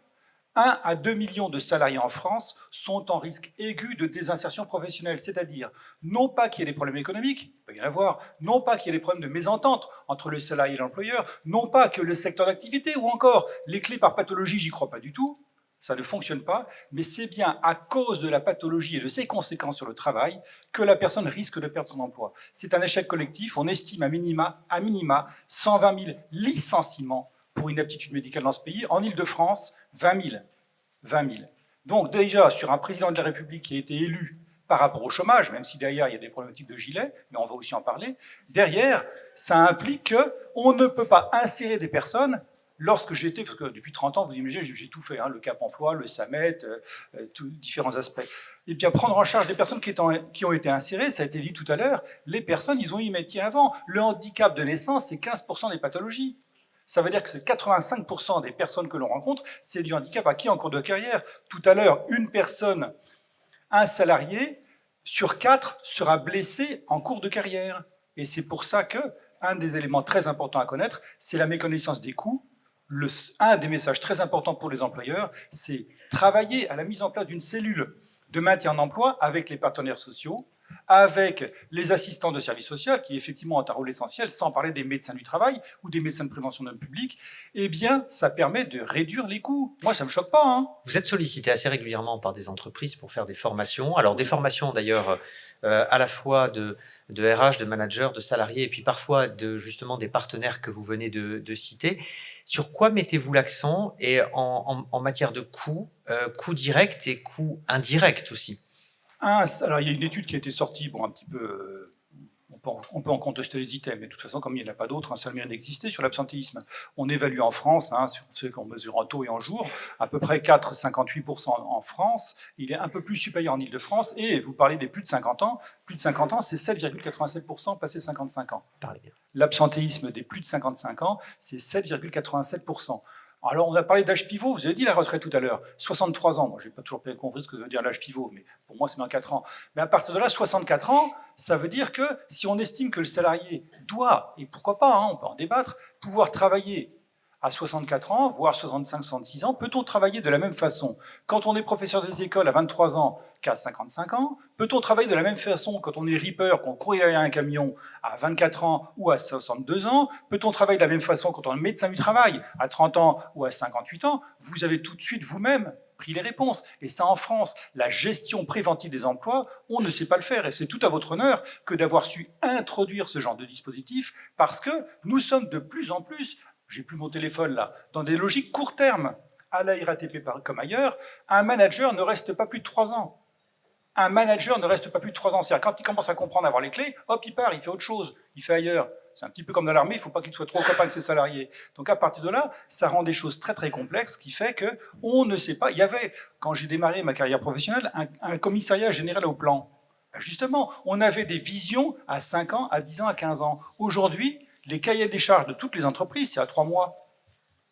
1 à 2 millions de salariés en France sont en risque aigu de désinsertion professionnelle, c'est-à-dire non pas qu'il y ait des problèmes économiques, il peut y en avoir, non pas qu'il y ait des problèmes de mésentente entre le salarié et l'employeur, non pas que le secteur d'activité ou encore les clés par pathologie, j'y crois pas du tout, ça ne fonctionne pas, mais c'est bien à cause de la pathologie et de ses conséquences sur le travail que la personne risque de perdre son emploi. C'est un échec collectif, on estime à minima 120 000 licenciements pour inaptitude médicale dans ce pays. En Ile-de-France, 20 000. 20 000. Donc déjà, sur un président de la République qui a été élu par rapport au chômage, même si derrière il y a des problématiques de gilet, mais on va aussi en parler, derrière, ça implique qu'on ne peut pas insérer des personnes. Lorsque j'étais, parce que depuis 30 ans, vous imaginez, j'ai tout fait, le Cap Emploi, le SAMET, différents aspects. Et bien prendre en charge des personnes qui ont été insérées, ça a été dit tout à l'heure, les personnes, ils ont eu métier avant. Le handicap de naissance, c'est 15% des pathologies. Ça veut dire que c'est 85% des personnes que l'on rencontre, c'est du handicap acquis en cours de carrière. Tout à l'heure, une personne, un salarié sur 4 sera blessé en cours de carrière. Et c'est pour ça que un des éléments très importants à connaître, c'est la méconnaissance des coûts. Un des messages très importants pour les employeurs, c'est travailler à la mise en place d'une cellule de maintien en emploi avec les partenaires sociaux, avec les assistants de services sociaux, qui effectivement ont un rôle essentiel, sans parler des médecins du travail ou des médecins de prévention d'un public, eh bien, ça permet de réduire les coûts. Moi, ça ne me choque pas. Vous êtes sollicité assez régulièrement par des entreprises pour faire des formations. Alors, des formations d'ailleurs à la fois de RH, de managers, de salariés, et puis parfois justement des partenaires que vous venez de citer. Sur quoi mettez-vous l'accent et en matière de coûts, coûts directs et coûts indirects aussi? Alors, il y a une étude qui a été sortie, un petit peu, on peut en contester les items, mais de toute façon, comme il n'y en a pas d'autres, ça a le mérite d'exister, sur l'absentéisme. On évalue en France, sur ceux qu'on mesure en taux et en jours, à peu près 4,58% en France. Il est un peu plus supérieur en Ile-de-France. Et vous parlez des plus de 50 ans. Plus de 50 ans, c'est 7,87% passé 55 ans. L'absentéisme des plus de 55 ans, c'est 7,87%. Alors, on a parlé d'âge pivot, vous avez dit la retraite tout à l'heure, 63 ans, moi je n'ai pas toujours bien compris ce que ça veut dire l'âge pivot, mais pour moi c'est dans 4 ans. Mais à partir de là, 64 ans, ça veut dire que si on estime que le salarié doit, et pourquoi pas, on peut en débattre, pouvoir travailler à 64 ans, voire 65, 66 ans, peut-on travailler de la même façon quand on est professeur des écoles à 23 ans qu'à 55 ans? Peut-on travailler de la même façon quand on est ripper, qu'on court derrière un camion à 24 ans ou à 62 ans? Peut-on travailler de la même façon quand on est médecin du travail à 30 ans ou à 58 ans? Vous avez tout de suite vous-même pris les réponses. Et ça, en France, la gestion préventive des emplois, on ne sait pas le faire. Et c'est tout à votre honneur que d'avoir su introduire ce genre de dispositif, parce que nous sommes de plus en plus, j'ai plus mon téléphone là, dans des logiques court terme. À la RATP comme ailleurs, un manager ne reste pas plus de 3 ans. Un manager ne reste pas plus de 3 ans. C'est-à-dire quand il commence à comprendre, à avoir les clés, hop, il part, il fait autre chose, il fait ailleurs. C'est un petit peu comme dans l'armée, il ne faut pas qu'il soit trop copain avec ses salariés. Donc à partir de là, ça rend des choses très très complexes, qui fait qu'on ne sait pas. Il y avait, quand j'ai démarré ma carrière professionnelle, un commissariat général au plan. Justement, on avait des visions à 5 ans, à 10 ans, à 15 ans. Aujourd'hui, les cahiers des charges de toutes les entreprises, c'est à 3 mois.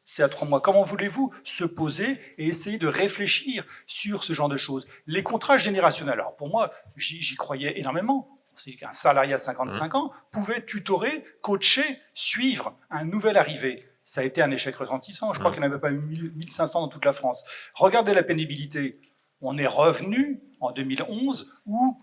C'est à 3 mois. Comment voulez-vous se poser et essayer de réfléchir sur ce genre de choses? Les contrats générationnels, alors pour moi, j'y croyais énormément. C'est qu'un salarié à 55 ans pouvait tutorer, coacher, suivre un nouvel arrivé. Ça a été un échec retentissant. Je crois qu'il n'y en avait pas 1500 dans toute la France. Regardez la pénibilité. On est revenu en 2011 où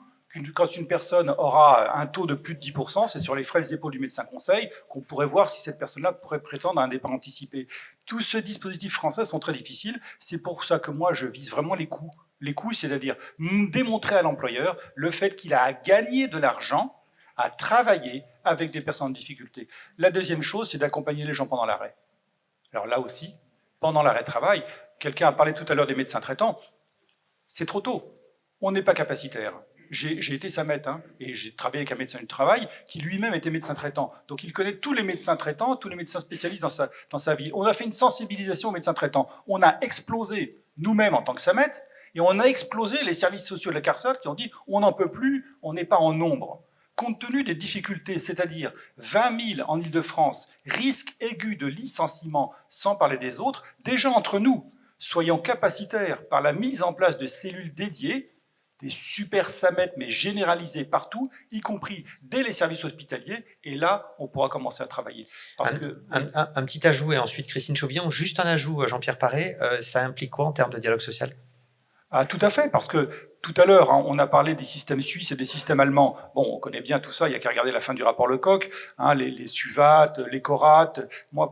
quand une personne aura un taux de plus de 10%, c'est sur les frêles épaules du médecin conseil qu'on pourrait voir si cette personne-là pourrait prétendre à un départ anticipé. Tous ces dispositifs français sont très difficiles. C'est pour ça que moi, je vise vraiment les coûts. Les coûts, c'est-à-dire démontrer à l'employeur le fait qu'il a à gagner de l'argent à travailler avec des personnes en difficulté. La deuxième chose, c'est d'accompagner les gens pendant l'arrêt. Alors là aussi, pendant l'arrêt de travail, quelqu'un a parlé tout à l'heure des médecins traitants, c'est trop tôt. On n'est pas capacitaire. j'ai été sa maître, hein, et j'ai travaillé avec un médecin du travail qui lui-même était médecin traitant. Donc il connaît tous les médecins traitants, tous les médecins spécialistes dans sa vie. On a fait une sensibilisation aux médecins traitants. On a explosé nous-mêmes en tant que SAMET, et on a explosé les services sociaux de la CARSAT qui ont dit on n'en peut plus, on n'est pas en nombre. Compte tenu des difficultés, c'est-à-dire 20 000 en Ile-de-France, risque aigu de licenciement, sans parler des autres, déjà entre nous, soyons capacitaires par la mise en place de cellules dédiées, des super SAMET, mais généralisées partout, y compris dès les services hospitaliers, et là, on pourra commencer à travailler. Un petit ajout, et ensuite Christine Chaubillon, juste un ajout, Jean-Pierre Paré, ça implique quoi en termes de dialogue social? Ah, tout à fait, parce que tout à l'heure, hein, on a parlé des systèmes suisses et des systèmes allemands. Bon, on connaît bien tout ça, il n'y a qu'à regarder la fin du rapport Lecoq, hein, les SUVAT, les CORAT.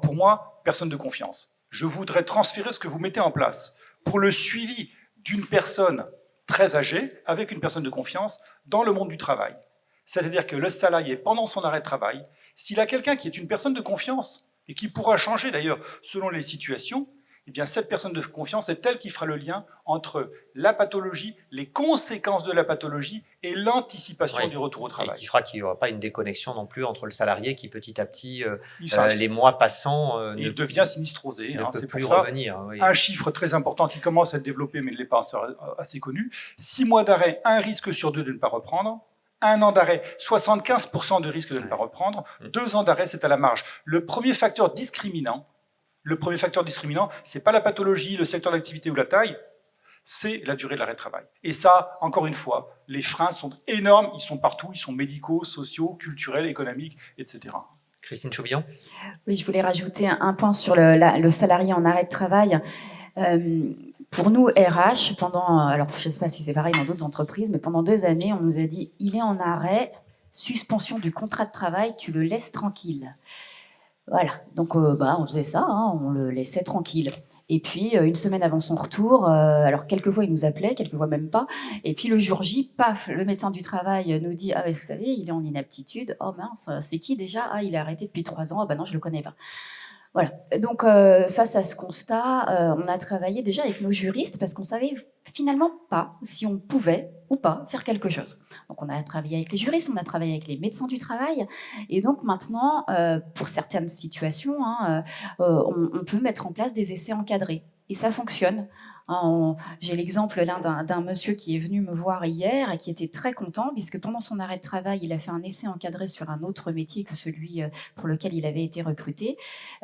Pour moi, personne de confiance. Je voudrais transférer ce que vous mettez en place pour le suivi d'une personne très âgée, avec une personne de confiance, dans le monde du travail. C'est-à-dire que le salarié, pendant son arrêt de travail, s'il a quelqu'un qui est une personne de confiance, et qui pourra changer d'ailleurs selon les situations, eh bien, cette personne de confiance est elle qui fera le lien entre la pathologie, les conséquences de la pathologie et l'anticipation du retour au travail. Et qui fera qu'il n'y aura pas une déconnexion non plus entre le salarié qui, petit à petit, les mois passant, il devient sinistrosé. Ne peut c'est plus pour ça revenir. Oui. Un chiffre très important qui commence à être développé, mais ne l'est pas assez connu. 6 mois d'arrêt, un risque sur 2 de ne pas reprendre. 1 an d'arrêt, 75% de risque de ne pas reprendre. 2 ans d'arrêt, c'est à la marge. Le premier facteur discriminant, c'est pas la pathologie, le secteur d'activité ou la taille, c'est la durée de l'arrêt de travail. Et ça, encore une fois, les freins sont énormes, ils sont partout, ils sont médicaux, sociaux, culturels, économiques, etc. Christine Chaubillon? Oui, je voulais rajouter un point sur le salarié en arrêt de travail. Pour nous, RH, alors je ne sais pas si c'est pareil dans d'autres entreprises, mais pendant 2 années, on nous a dit « il est en arrêt, suspension du contrat de travail, tu le laisses tranquille ». Voilà, donc on faisait ça, hein, on le laissait tranquille. Et puis, une semaine avant son retour, alors quelquefois il nous appelait, quelquefois même pas, et puis le jour J, paf, le médecin du travail nous dit « Ah, vous savez, il est en inaptitude. Oh mince, c'est qui déjà? Ah, il est arrêté depuis 3 ans. Ah ben non, je le connais pas. » Voilà, donc face à ce constat, on a travaillé déjà avec nos juristes parce qu'on savait finalement pas si on pouvait ou pas faire quelque chose. Donc on a travaillé avec les juristes, on a travaillé avec les médecins du travail, et donc maintenant, pour certaines situations, hein, on peut mettre en place des essais encadrés, et ça fonctionne. J'ai l'exemple là d'un monsieur qui est venu me voir hier et qui était très content puisque pendant son arrêt de travail, il a fait un essai encadré sur un autre métier que celui pour lequel il avait été recruté.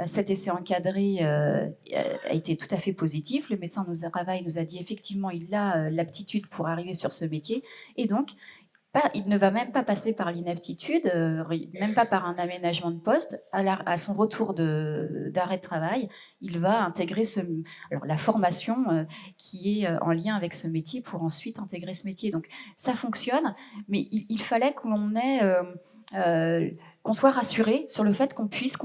Cet essai encadré a été tout à fait positif. Le médecin du travail nous a dit effectivement il a l'aptitude pour arriver sur ce métier, et donc il ne va même pas passer par l'inaptitude, même pas par un aménagement de poste. À son retour d'arrêt de travail, il va intégrer la formation qui est en lien avec ce métier pour ensuite intégrer ce métier. Donc ça fonctionne, mais il fallait qu'on soit rassuré sur le fait qu'on puisse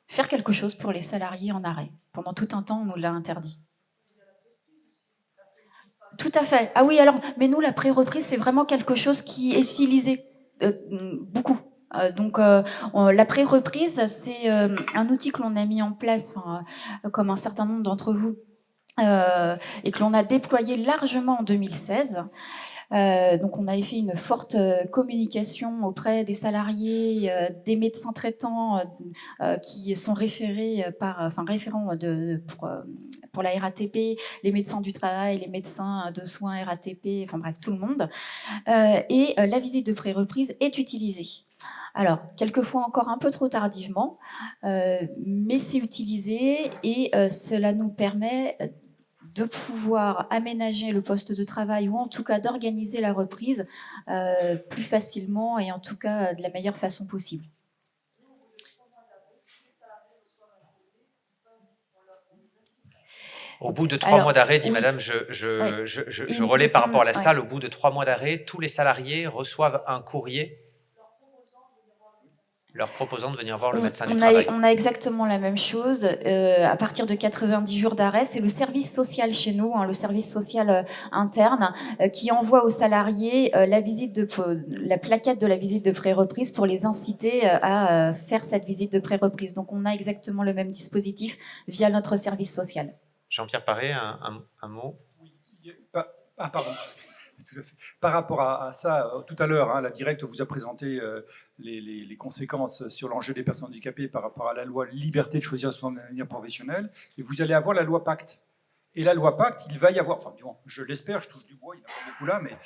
faire quelque chose pour les salariés en arrêt. Pendant tout un temps, on nous l'a interdit. Tout à fait. Ah oui, alors, mais nous, la pré-reprise, c'est vraiment quelque chose qui est utilisé beaucoup. La pré-reprise, c'est un outil que l'on a mis en place, comme un certain nombre d'entre vous, et que l'on a déployé largement en 2016. Donc on avait fait une forte communication auprès des salariés, des médecins traitants qui sont référés référents pour la RATP, les médecins du travail, les médecins de soins RATP, enfin bref, tout le monde. Et la visite de pré-reprise est utilisée. Alors, quelquefois encore un peu trop tardivement, mais c'est utilisé, et cela nous permet de pouvoir aménager le poste de travail, ou en tout cas d'organiser la reprise plus facilement et en tout cas de la meilleure façon possible. Au bout de 3 mois d'arrêt, dit madame, je relais par rapport à la salle, au bout de 3 mois d'arrêt, tous les salariés reçoivent un courrier leur proposant de venir voir le médecin du travail. On a exactement la même chose. À partir de 90 jours d'arrêt, c'est le service social chez nous, le service social interne, qui envoie aux salariés la plaquette de la visite de pré-reprise pour les inciter à faire cette visite de pré-reprise. Donc on a exactement le même dispositif via notre service social. Jean-Pierre Paré, un mot? Pardon. tout à fait. Par rapport à ça, tout à l'heure, hein, la directe vous a présenté les conséquences sur l'enjeu des personnes handicapées par rapport à la loi liberté de choisir son avenir professionnel. Et vous allez avoir la loi Pacte. Et la loi Pacte, il va y avoir, enfin, je l'espère, je touche du bois, il n'y en a pas beaucoup là, mais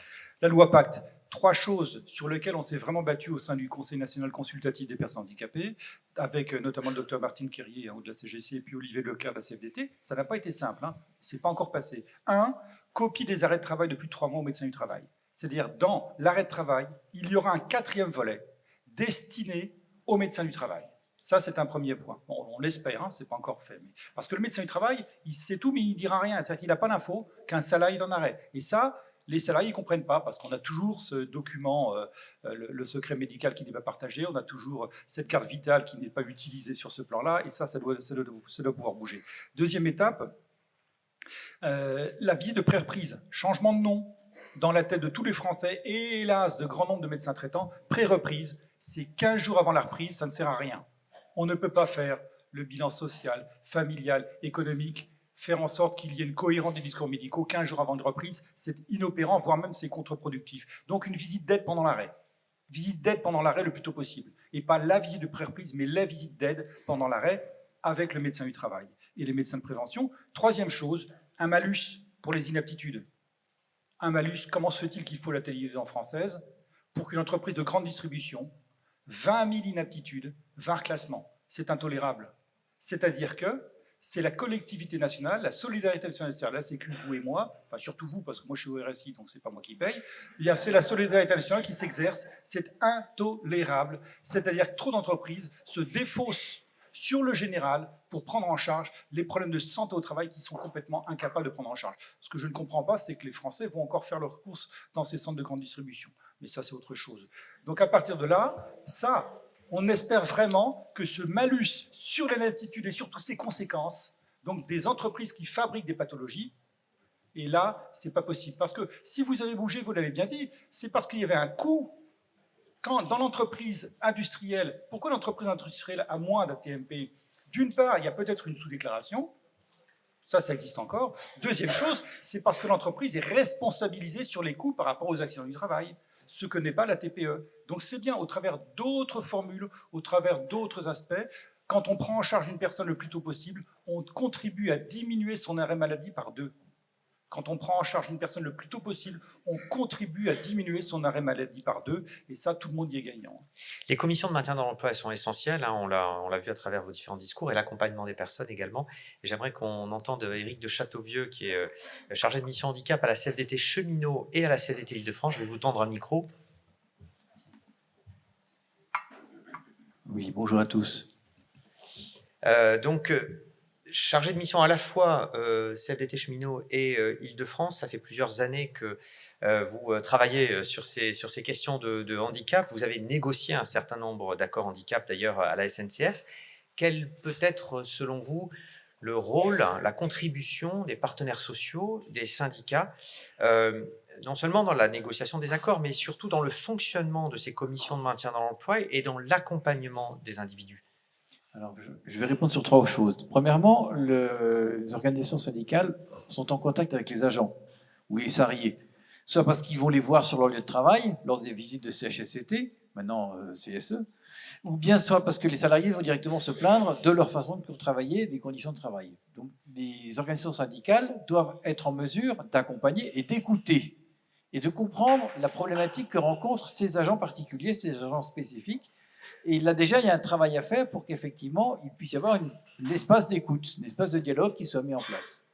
la loi Pacte, 3 choses sur lesquelles on s'est vraiment battu au sein du Conseil national consultatif des personnes handicapées, avec notamment le docteur Martine Quérier de la CGC et puis Olivier Leclerc de la CFDT. Ça n'a pas été simple, hein. C'est pas encore passé. 1, copie des arrêts de travail de plus de 3 mois aux médecins du travail. C'est-à-dire, dans l'arrêt de travail, il y aura un 4e volet destiné aux médecins du travail. Ça, c'est un premier point. Bon, on l'espère, hein, c'est pas encore fait. Parce que le médecin du travail, il sait tout, mais il ne dira rien. C'est-à-dire qu'il n'a pas l'info qu'un salarié est en arrêt. Et ça, les salariés ne comprennent pas, parce qu'on a toujours ce document, le secret médical qui n'est pas partagé, on a toujours cette carte vitale qui n'est pas utilisée sur ce plan-là, et ça doit pouvoir bouger. Deuxième étape, la visite de pré-reprise, changement de nom dans la tête de tous les Français, et hélas, de grand nombre de médecins traitants, pré-reprise, c'est 15 jours avant la reprise, ça ne sert à rien. On ne peut pas faire le bilan social, familial, économique, faire en sorte qu'il y ait une cohérence des discours médicaux 15 jours avant une reprise, c'est inopérant, voire même c'est contre-productif. Donc une visite d'aide pendant l'arrêt. Visite d'aide pendant l'arrêt le plus tôt possible. Et pas la visite de pré-reprise, mais la visite d'aide pendant l'arrêt avec le médecin du travail et les médecins de prévention. 3e chose, un malus pour les inaptitudes. Un malus, comment se fait-il qu'il faut la télévision française pour qu'une entreprise de grande distribution, 20 000 inaptitudes, 20 reclassements, c'est intolérable. C'est-à-dire que c'est la collectivité nationale, la solidarité nationale, c'est-à-dire la Sécu, vous et moi, enfin surtout vous, parce que moi je suis au RSI, donc c'est pas moi qui paye, c'est la solidarité nationale qui s'exerce, c'est intolérable. C'est-à-dire que trop d'entreprises se défaussent sur le général pour prendre en charge les problèmes de santé au travail qui sont complètement incapables de prendre en charge. Ce que je ne comprends pas, c'est que les Français vont encore faire leurs courses dans ces centres de grande distribution. Mais ça, c'est autre chose. Donc à partir de là, ça, on espère vraiment que ce malus sur l'inaptitude et sur toutes ses conséquences, donc des entreprises qui fabriquent des pathologies, et là, c'est pas possible. Parce que si vous avez bougé, vous l'avez bien dit, c'est parce qu'il y avait un coût. Quand dans l'entreprise industrielle, pourquoi l'entreprise industrielle a moins d'ATMP? D'une part, il y a peut-être une sous-déclaration, ça existe encore. Deuxième chose, c'est parce que l'entreprise est responsabilisée sur les coûts par rapport aux accidents du travail, ce que n'est pas la TPE. Donc c'est bien, au travers d'autres formules, au travers d'autres aspects, quand on prend en charge une personne le plus tôt possible, on contribue à diminuer son arrêt maladie par 2. Quand on prend en charge une personne le plus tôt possible, on contribue à diminuer son arrêt maladie par 2, et ça, tout le monde y est gagnant. Les commissions de maintien dans l'emploi, elles sont essentielles, hein, on l'a vu à travers vos différents discours, et l'accompagnement des personnes également. Et j'aimerais qu'on entende Éric de Châteauvieux, qui est chargé de mission handicap à la CFDT Cheminot et à la CFDT Île-de-France. Je vais vous tendre un micro. Oui, bonjour à tous. Chargé de mission à la fois CFDT Cheminot et Île-de-France, ça fait plusieurs années que vous travaillez sur ces questions de handicap. Vous avez négocié un certain nombre d'accords handicap d'ailleurs à la SNCF. Quel peut être, selon vous, le rôle, la contribution des partenaires sociaux, des syndicats, non seulement dans la négociation des accords, mais surtout dans le fonctionnement de ces commissions de maintien dans l'emploi et dans l'accompagnement des individus? Alors, je vais répondre sur 3 choses. Premièrement, les organisations syndicales sont en contact avec les agents ou les salariés, soit parce qu'ils vont les voir sur leur lieu de travail, lors des visites de CHSCT, maintenant CSE, ou bien soit parce que les salariés vont directement se plaindre de leur façon de travailler, des conditions de travail. Donc, les organisations syndicales doivent être en mesure d'accompagner et d'écouter et de comprendre la problématique que rencontrent ces agents particuliers, ces agents spécifiques. Et là, déjà, il y a un travail à faire pour qu'effectivement, il puisse y avoir un espace d'écoute, un espace de dialogue qui soit mis en place.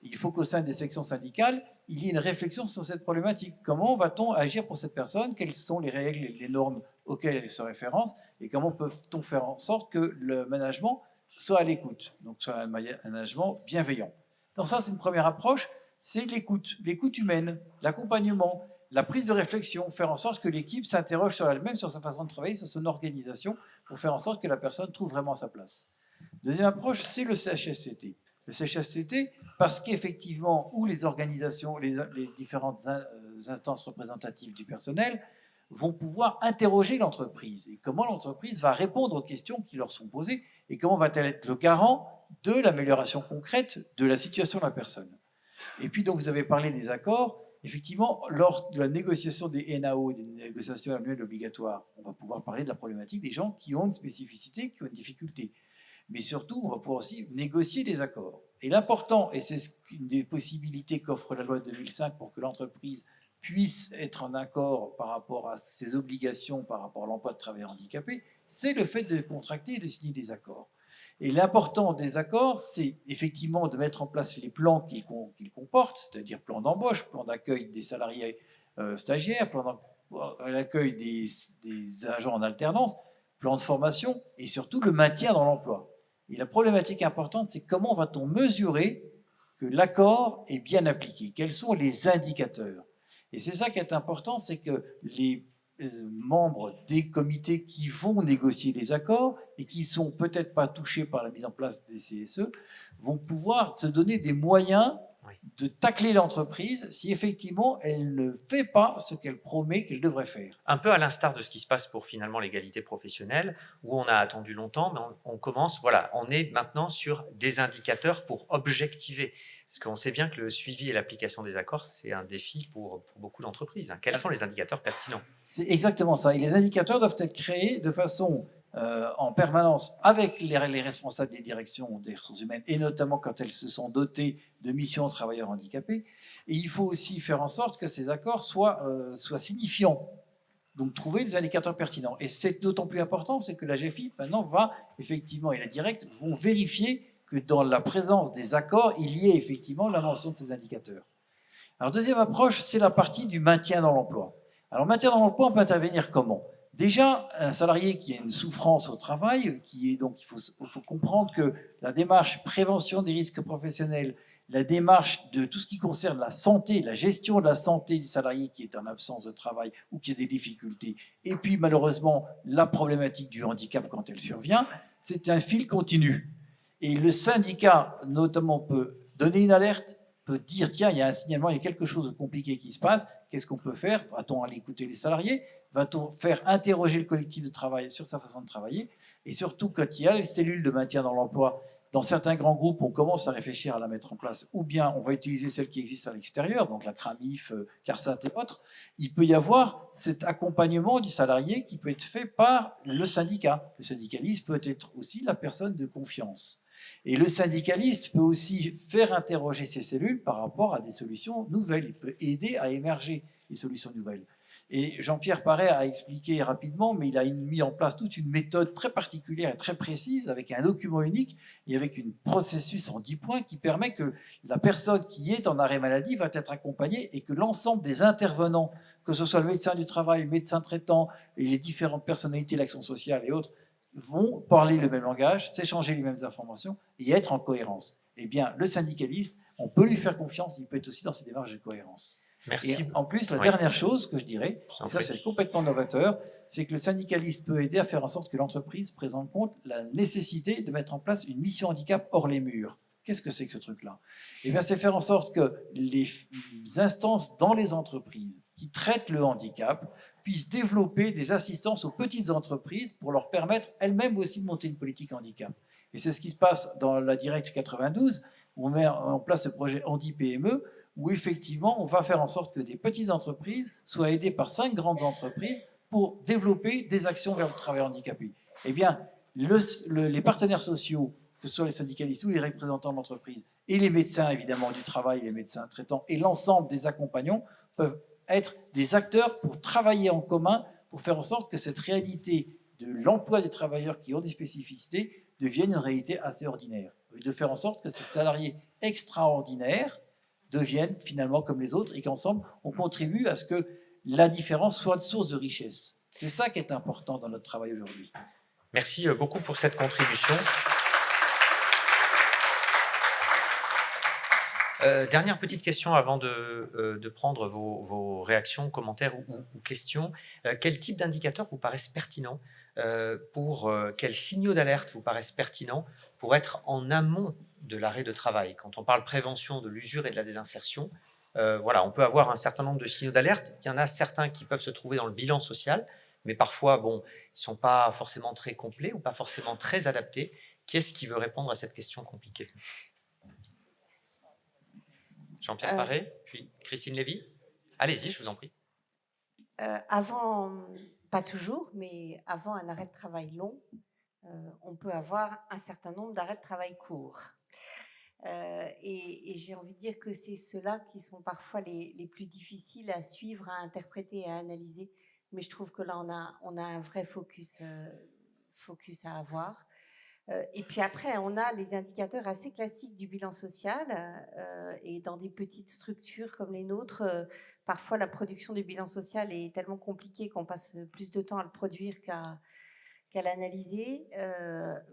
Il faut qu'au sein des sections syndicales, il y ait une réflexion sur cette problématique. Comment va-t-on agir pour cette personne? Quelles sont les règles et les normes auxquelles elle se référence? Et comment peut-on faire en sorte que le management soit à l'écoute, donc soit un management bienveillant? Donc ça, c'est une première approche, c'est l'écoute humaine, l'accompagnement, la prise de réflexion, faire en sorte que l'équipe s'interroge sur elle-même, sur sa façon de travailler, sur son organisation, pour faire en sorte que la personne trouve vraiment sa place. Deuxième approche, c'est le CHSCT. Le CHSCT, parce qu'effectivement, où les organisations, les différentes instances représentatives du personnel vont pouvoir interroger l'entreprise et comment l'entreprise va répondre aux questions qui leur sont posées et comment va-t-elle être le garant de l'amélioration concrète de la situation de la personne. Et puis, donc, vous avez parlé des accords. Effectivement, lors de la négociation des NAO, des négociations annuelles obligatoires, on va pouvoir parler de la problématique des gens qui ont une spécificité, qui ont une difficulté. Mais surtout, on va pouvoir aussi négocier des accords. Et l'important, et c'est une des possibilités qu'offre la loi de 2005 pour que l'entreprise puisse être en accord par rapport à ses obligations, par rapport à l'emploi de travailleurs handicapés, c'est le fait de contracter et de signer des accords. Et l'important des accords, c'est effectivement de mettre en place les plans qu'ils comportent, c'est-à-dire plan d'embauche, plan d'accueil des salariés stagiaires, plan d'accueil des agents en alternance, plan de formation et surtout le maintien dans l'emploi. Et la problématique importante, c'est comment va-t-on mesurer que l'accord est bien appliqué? Quels sont les indicateurs? Et c'est ça qui est important, c'est que les membres des comités qui vont négocier les accords et qui sont peut-être pas touchés par la mise en place des CSE vont pouvoir se donner des moyens de tacler l'entreprise si effectivement elle ne fait pas ce qu'elle promet qu'elle devrait faire. Un peu à l'instar de ce qui se passe pour finalement l'égalité professionnelle, où on a attendu longtemps, mais on commence, voilà, on est maintenant sur des indicateurs pour objectiver. Parce qu'on sait bien que le suivi et l'application des accords, c'est un défi pour beaucoup d'entreprises. Quels sont les indicateurs pertinents? C'est exactement ça. Et les indicateurs doivent être créés de façon en permanence avec les responsables des directions des ressources humaines, et notamment quand elles se sont dotées de missions aux travailleurs handicapés. Et il faut aussi faire en sorte que ces accords soient signifiants. Donc trouver des indicateurs pertinents. Et c'est d'autant plus important, c'est que la GFI maintenant va effectivement, et la directe vont vérifier que dans la présence des accords, il y ait effectivement la mention de ces indicateurs. Alors deuxième approche, c'est la partie du maintien dans l'emploi. Alors maintien dans l'emploi, on peut intervenir comment? Déjà, un salarié qui a une souffrance au travail, il faut comprendre que la démarche prévention des risques professionnels, la démarche de tout ce qui concerne la santé, la gestion de la santé du salarié qui est en absence de travail ou qui a des difficultés, et puis malheureusement la problématique du handicap quand elle survient, c'est un fil continu. Et le syndicat, notamment, peut donner une alerte, peut dire, tiens, il y a un signalement, il y a quelque chose de compliqué qui se passe, qu'est-ce qu'on peut faire? Va-t-on aller écouter les salariés? Va-t-on faire interroger le collectif de travail sur sa façon de travailler? Et surtout, quand il y a les cellules de maintien dans l'emploi, dans certains grands groupes, on commence à réfléchir à la mettre en place, ou bien on va utiliser celles qui existent à l'extérieur, donc la CRAMIF, CARSAT et autres. Il peut y avoir cet accompagnement du salarié qui peut être fait par le syndicat. Le syndicaliste peut être aussi la personne de confiance. Et le syndicaliste peut aussi faire interroger ces cellules par rapport à des solutions nouvelles. Il peut aider à émerger des solutions nouvelles. Et Jean-Pierre Paré a expliqué rapidement, mais il a mis en place toute une méthode très particulière et très précise avec un document unique et avec un processus en 10 points qui permet que la personne qui est en arrêt maladie va être accompagnée et que l'ensemble des intervenants, que ce soit le médecin du travail, le médecin traitant et les différentes personnalités de l'action sociale et autres, vont parler le même langage, s'échanger les mêmes informations et être en cohérence. Eh bien, le syndicaliste, on peut lui faire confiance, il peut être aussi dans ses démarches de cohérence. Merci. Et en plus, la dernière chose que je dirais, et ça c'est complètement novateur, c'est que le syndicaliste peut aider à faire en sorte que l'entreprise prenne en compte la nécessité de mettre en place une mission handicap hors les murs. Qu'est-ce que c'est que ce truc-là? Eh bien, c'est faire en sorte que les instances dans les entreprises qui traitent le handicap puissent développer des assistances aux petites entreprises pour leur permettre elles-mêmes aussi de monter une politique handicap. Et c'est ce qui se passe dans la Directe 92, où on met en place ce projet Handi-PME, où effectivement, on va faire en sorte que des petites entreprises soient aidées par 5 grandes entreprises pour développer des actions vers le travail handicapé. Eh bien, les partenaires sociaux, que ce soit les syndicalistes ou les représentants de l'entreprise, et les médecins, évidemment, du travail, les médecins traitants, et l'ensemble des accompagnants, peuvent être des acteurs pour travailler en commun, pour faire en sorte que cette réalité de l'emploi des travailleurs qui ont des spécificités devienne une réalité assez ordinaire. Et de faire en sorte que ces salariés extraordinaires deviennent finalement comme les autres et qu'ensemble, on contribue à ce que la différence soit une source de richesse. C'est ça qui est important dans notre travail aujourd'hui. Merci beaucoup pour cette contribution. Dernière petite question avant de prendre vos réactions, commentaires ou questions. Quel type d'indicateurs vous paraissent pertinents quels signaux d'alerte vous paraissent pertinents pour être en amont de l'arrêt de travail? Quand on parle prévention de l'usure et de la désinsertion, voilà, on peut avoir un certain nombre de signaux d'alerte. Il y en a certains qui peuvent se trouver dans le bilan social, mais parfois, bon, ils ne sont pas forcément très complets ou pas forcément très adaptés. Qui est-ce qui veut répondre à cette question compliquée? Jean-Pierre Paré, puis Christine Lévy. Allez-y, je vous en prie. Avant, pas toujours, mais avant un arrêt de travail long, on peut avoir un certain nombre d'arrêts de travail courts. Et j'ai envie de dire que c'est ceux-là qui sont parfois les plus difficiles à suivre, à interpréter et à analyser. Mais je trouve que là, on a un vrai focus à avoir. Et puis après, on a les indicateurs assez classiques du bilan social. Et dans des petites structures comme les nôtres, parfois la production du bilan social est tellement compliquée qu'on passe plus de temps à le produire qu'à l'analyser.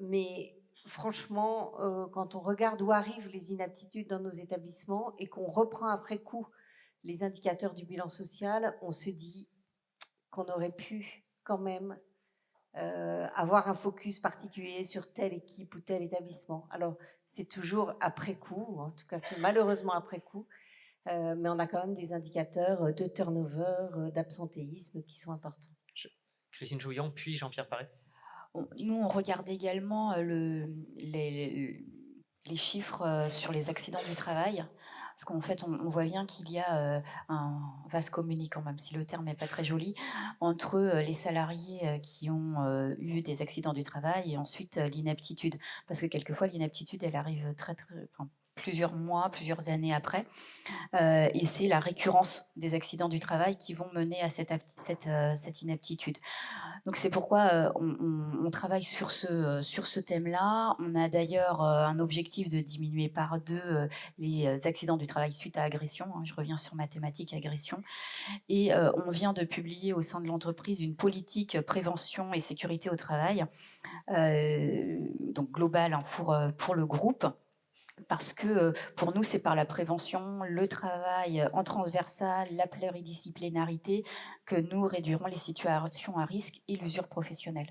Mais franchement, quand on regarde où arrivent les inaptitudes dans nos établissements et qu'on reprend après coup les indicateurs du bilan social, on se dit qu'on aurait pu quand même avoir un focus particulier sur telle équipe ou tel établissement. Alors, c'est toujours après coup, en tout cas c'est malheureusement après coup, mais on a quand même des indicateurs de turnover, d'absentéisme qui sont importants. Christine Jouillon, puis Jean-Pierre Paré. Nous, on regarde également les chiffres sur les accidents du travail. Parce qu'en fait, on voit bien qu'il y a un vase communicant, même si le terme n'est pas très joli, entre les salariés qui ont eu des accidents du travail et ensuite l'inaptitude. Parce que quelquefois, l'inaptitude, elle arrive plusieurs mois, plusieurs années après. Et c'est la récurrence des accidents du travail qui vont mener à cette inaptitude. Donc c'est pourquoi on travaille sur ce thème-là. On a d'ailleurs un objectif de diminuer par 2 les accidents du travail suite à agression. Je reviens sur ma thématique agression. Et on vient de publier au sein de l'entreprise une politique prévention et sécurité au travail, donc globale pour le groupe. Parce que pour nous, c'est par la prévention, le travail en transversal, la pluridisciplinarité que nous réduirons les situations à risque et l'usure professionnelle.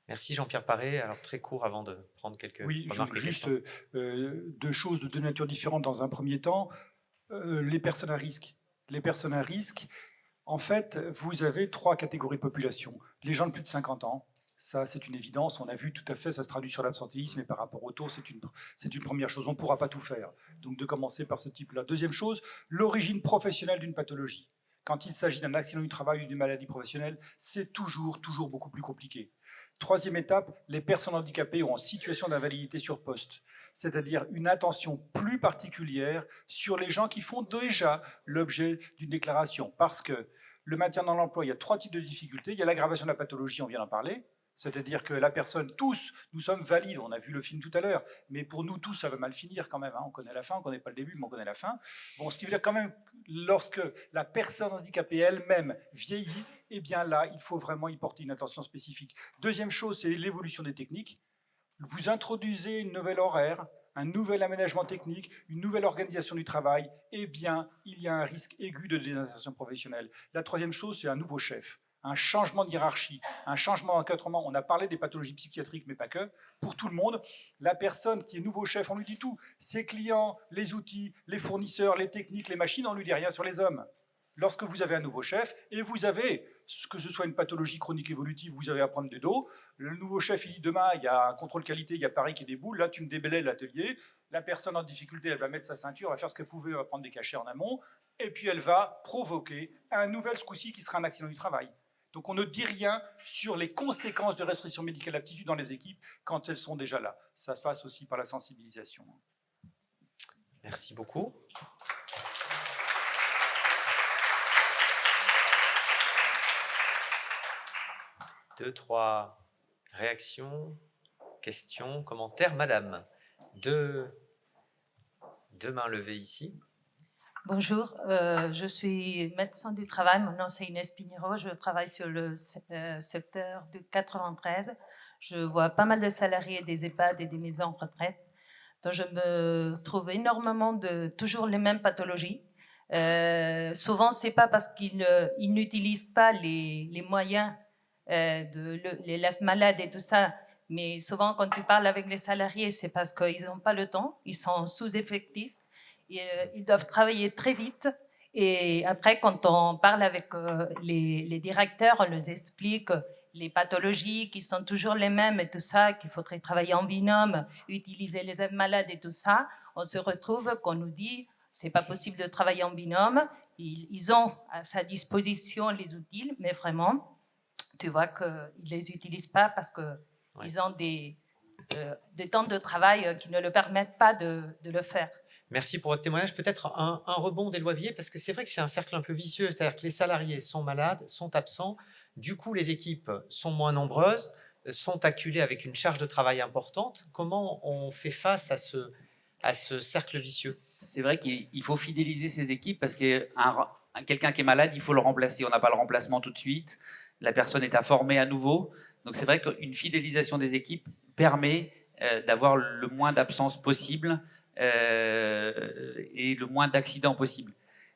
Merci Jean-Pierre Paré. Alors très court avant de prendre quelques remarques. Juste 2 choses de 2 natures différentes dans un premier temps. Les personnes à risque. Les personnes à risque, en fait, vous avez 3 catégories de population. Les gens de plus de 50 ans. Ça, c'est une évidence. On a vu tout à fait, ça se traduit sur l'absentéisme et par rapport au taux, c'est une première chose. On ne pourra pas tout faire. Donc, de commencer par ce type-là. Deuxième chose, l'origine professionnelle d'une pathologie. Quand il s'agit d'un accident du travail ou d'une maladie professionnelle, c'est toujours beaucoup plus compliqué. Troisième étape, les personnes handicapées ou en situation d'invalidité sur poste. C'est-à-dire une attention plus particulière sur les gens qui font déjà l'objet d'une déclaration. Parce que le maintien dans l'emploi, il y a 3 types de difficultés. Il y a l'aggravation de la pathologie, on vient d'en parler. C'est-à-dire que la personne, tous, nous sommes valides, on a vu le film tout à l'heure, mais pour nous tous, ça va mal finir quand même. On connaît la fin, on ne connaît pas le début, mais on connaît la fin. Bon, ce qui veut dire quand même, lorsque la personne handicapée elle-même vieillit, eh bien là, il faut vraiment y porter une attention spécifique. Deuxième chose, c'est l'évolution des techniques. Vous introduisez une nouvelle horaire, un nouvel aménagement technique, une nouvelle organisation du travail, eh bien, il y a un risque aigu de désinsertion professionnelle. La troisième chose, c'est un nouveau chef. Un changement de hiérarchie, un changement d'encadrement. On a parlé des pathologies psychiatriques, mais pas que. Pour tout le monde, la personne qui est nouveau chef, on lui dit tout. Ses clients, les outils, les fournisseurs, les techniques, les machines, on ne lui dit rien sur les hommes. Lorsque vous avez un nouveau chef, et vous avez, que ce soit une pathologie chronique évolutive, vous avez à prendre des dos, le nouveau chef, il dit demain, il y a un contrôle qualité, il y a Paris qui déboule, là tu me déballais l'atelier, la personne en difficulté, elle va mettre sa ceinture, elle va faire ce qu'elle pouvait, elle va prendre des cachets en amont, et puis elle va provoquer un nouvel ce coup-ci qui sera un accident du travail. Donc on ne dit rien sur les conséquences de restriction médicale d'aptitude dans les équipes quand elles sont déjà là. Ça se passe aussi par la sensibilisation. Merci beaucoup. Deux, 3 réactions, questions, commentaires. Madame, 2 mains levées ici. Bonjour, je suis médecin du travail, mon nom c'est Inès Pinheiro, je travaille sur le secteur du 93. Je vois pas mal de salariés des EHPAD et des maisons en retraite. Donc je me trouve énormément de toujours les mêmes pathologies. Souvent, c'est pas parce qu'ils n'utilisent pas les moyens les lèvres malades et tout ça, mais souvent quand tu parles avec les salariés, c'est parce qu'ils n'ont pas le temps, ils sont sous-effectifs. Ils doivent travailler très vite et après quand on parle avec les directeurs, on leur explique les pathologies qui sont toujours les mêmes et tout ça, qu'il faudrait travailler en binôme, utiliser les aides malades et tout ça, on se retrouve qu'on nous dit c'est pas possible de travailler en binôme, ils ont à sa disposition les outils, mais vraiment, tu vois qu'ils ne les utilisent pas parce qu'ils ont des temps de travail qui ne leur permettent pas de le faire. Merci pour votre témoignage. Peut-être un rebond des lois Villiers, parce que c'est vrai que c'est un cercle un peu vicieux, c'est-à-dire que les salariés sont malades, sont absents, du coup les équipes sont moins nombreuses, sont acculées avec une charge de travail importante. Comment on fait face à ce cercle vicieux? C'est vrai qu'il faut fidéliser ces équipes parce que quelqu'un qui est malade, il faut le remplacer. On n'a pas le remplacement tout de suite. La personne est à former à nouveau. Donc c'est vrai qu'une fidélisation des équipes permet d'avoir le moins d'absences possible et le moins d'accidents possible.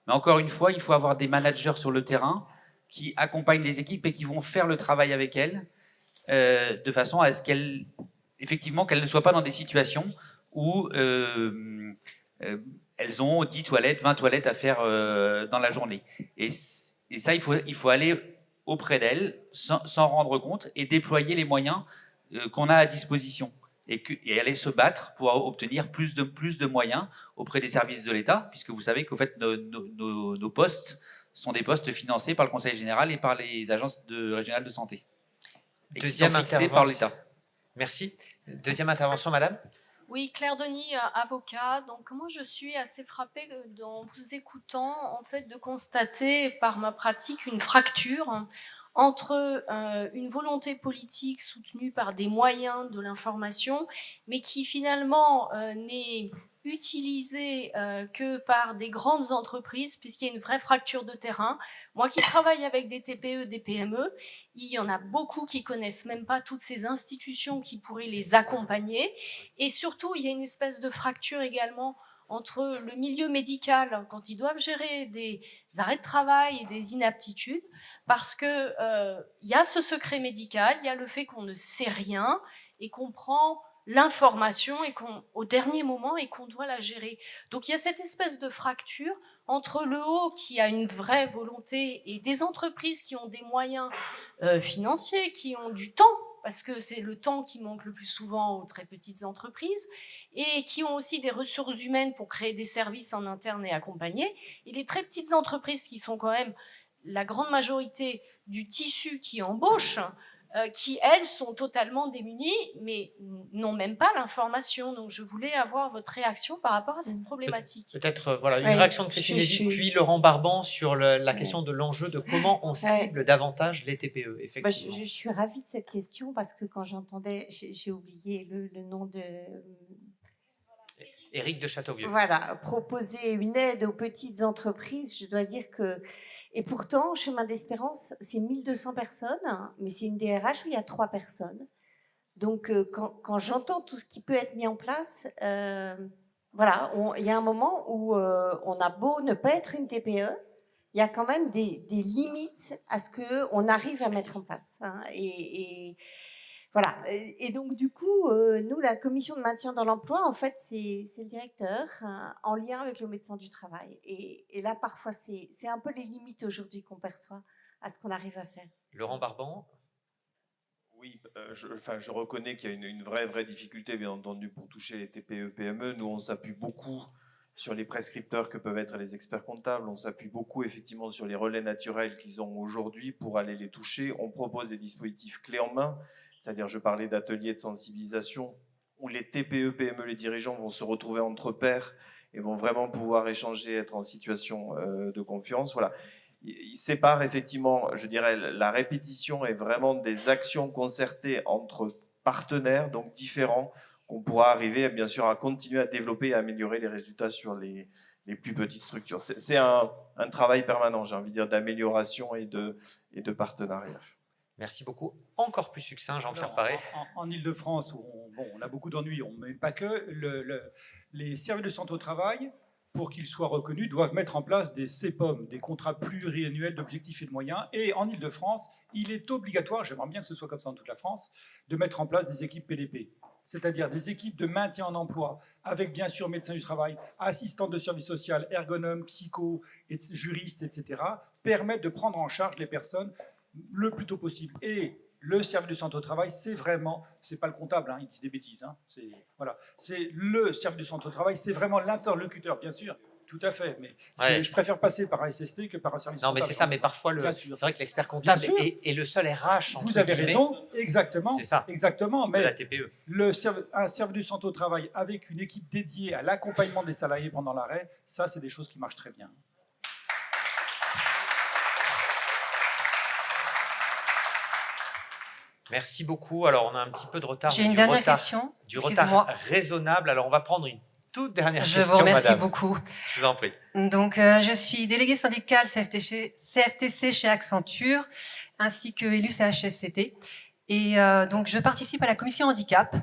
Mais encore une fois, il faut avoir des managers sur le terrain qui accompagnent les équipes et qui vont faire le travail avec elles de façon à ce qu'elles ne soient pas dans des situations où elles ont 10 toilettes, 20 toilettes à faire dans la journée. Et ça, il faut aller auprès d'elles, s'en rendre compte et déployer les moyens qu'on a à disposition. Et aller se battre pour obtenir plus de moyens auprès des services de l'État, puisque vous savez qu'au fait, nos postes sont des postes financés par le Conseil général et par les agences régionales de santé. Et qui sont fixés par l'État. Merci. Deuxième intervention, madame. Oui, Claire Denis, avocat. Donc moi, je suis assez frappée en vous écoutant, en fait, de constater par ma pratique une fracture entre une volonté politique soutenue par des moyens de l'information, mais qui finalement n'est utilisée que par des grandes entreprises, puisqu'il y a une vraie fracture de terrain. Moi qui travaille avec des TPE, des PME, il y en a beaucoup qui connaissent même pas toutes ces institutions qui pourraient les accompagner. Et surtout, il y a une espèce de fracture également entre le milieu médical, quand ils doivent gérer des arrêts de travail et des inaptitudes, parce que y a ce secret médical, il y a le fait qu'on ne sait rien et qu'on prend l'information et au dernier moment et qu'on doit la gérer. Donc il y a cette espèce de fracture entre le haut qui a une vraie volonté et des entreprises qui ont des moyens financiers, qui ont du temps, parce que c'est le temps qui manque le plus souvent aux très petites entreprises, et qui ont aussi des ressources humaines pour créer des services en interne et accompagner. Et les très petites entreprises qui sont quand même la grande majorité du tissu qui embauche, qui, elles, sont totalement démunies, mais n'ont même pas l'information. Donc, je voulais avoir votre réaction par rapport à cette problématique. Peut-être voilà, une réaction de Christine Lévy, puis Laurent Barban sur la question de l'enjeu de comment on cible davantage les TPE, effectivement. Je suis ravie de cette question parce que quand j'entendais, j'ai oublié le nom de... Éric de Châteauvieux. Voilà, proposer une aide aux petites entreprises, je dois dire que... Et pourtant, Chemin d'Espérance, c'est 1200 personnes, mais c'est une DRH où il y a 3 personnes. Donc, quand j'entends tout ce qui peut être mis en place, voilà, il y a un moment où on a beau ne pas être une TPE, il y a quand même des limites à ce qu'on arrive à mettre en place. Hein, voilà. Et donc, du coup, nous, la commission de maintien dans l'emploi, en fait, c'est le directeur en lien avec le médecin du travail. Et là, parfois, c'est un peu les limites aujourd'hui qu'on perçoit à ce qu'on arrive à faire. Laurent Barban. Oui, je reconnais qu'il y a une vraie difficulté, bien entendu, pour toucher les TPE, PME. Nous, on s'appuie beaucoup sur les prescripteurs que peuvent être les experts comptables. On s'appuie beaucoup, effectivement, sur les relais naturels qu'ils ont aujourd'hui pour aller les toucher. On propose des dispositifs clés en main. C'est-à-dire, je parlais d'ateliers de sensibilisation où les TPE, PME, les dirigeants vont se retrouver entre pairs et vont vraiment pouvoir échanger, être en situation de confiance. Voilà. Ils séparent effectivement, je dirais, la répétition et vraiment des actions concertées entre partenaires, donc différents, qu'on pourra arriver, bien sûr, à continuer à développer et à améliorer les résultats sur les plus petites structures. C'est un travail permanent, j'ai envie de dire, d'amélioration et de partenariat. Merci beaucoup. Encore plus succinct, Jean-Pierre Paré. En Ile-de-France, où on a beaucoup d'ennuis, mais pas que, les services de santé au travail, pour qu'ils soient reconnus, doivent mettre en place des CPOM, des contrats pluriannuels d'objectifs et de moyens. Et en Ile-de-France, il est obligatoire, j'aimerais bien que ce soit comme ça dans toute la France, de mettre en place des équipes PDP, c'est-à-dire des équipes de maintien en emploi, avec bien sûr médecins du travail, assistants de service social, ergonomes, psycho, juristes, etc., permettent de prendre en charge les personnes le plus tôt possible. Et le service de santé au travail, c'est vraiment, c'est pas le comptable, hein, il dit des bêtises, hein, voilà, c'est le service de santé au travail, c'est vraiment l'interlocuteur, bien sûr, Tout à fait, mais Ouais. je préfère passer par un SST que par un service Non, mais comptable. c'est ça, mais parfois, Bien c'est sûr. vrai que l'expert comptable Bien sûr. est le seul RH. Vous entre avez guillemets, raison, exactement. C'est ça. Exactement, de mais la TPE. un service de santé au travail avec une équipe dédiée à l'accompagnement des salariés pendant l'arrêt, ça, c'est des choses qui marchent très bien. Merci beaucoup. Alors, on a un petit peu de retard. J'ai mais une du dernière retard- question. Du Excusez-moi. retard raisonnable. Alors, on va prendre une toute dernière Je question, vous remercie madame. beaucoup. Je vous en prie. Donc, je suis déléguée syndicale CFTC chez Accenture, ainsi que élue CHSCT. Et donc, je participe à la commission handicap,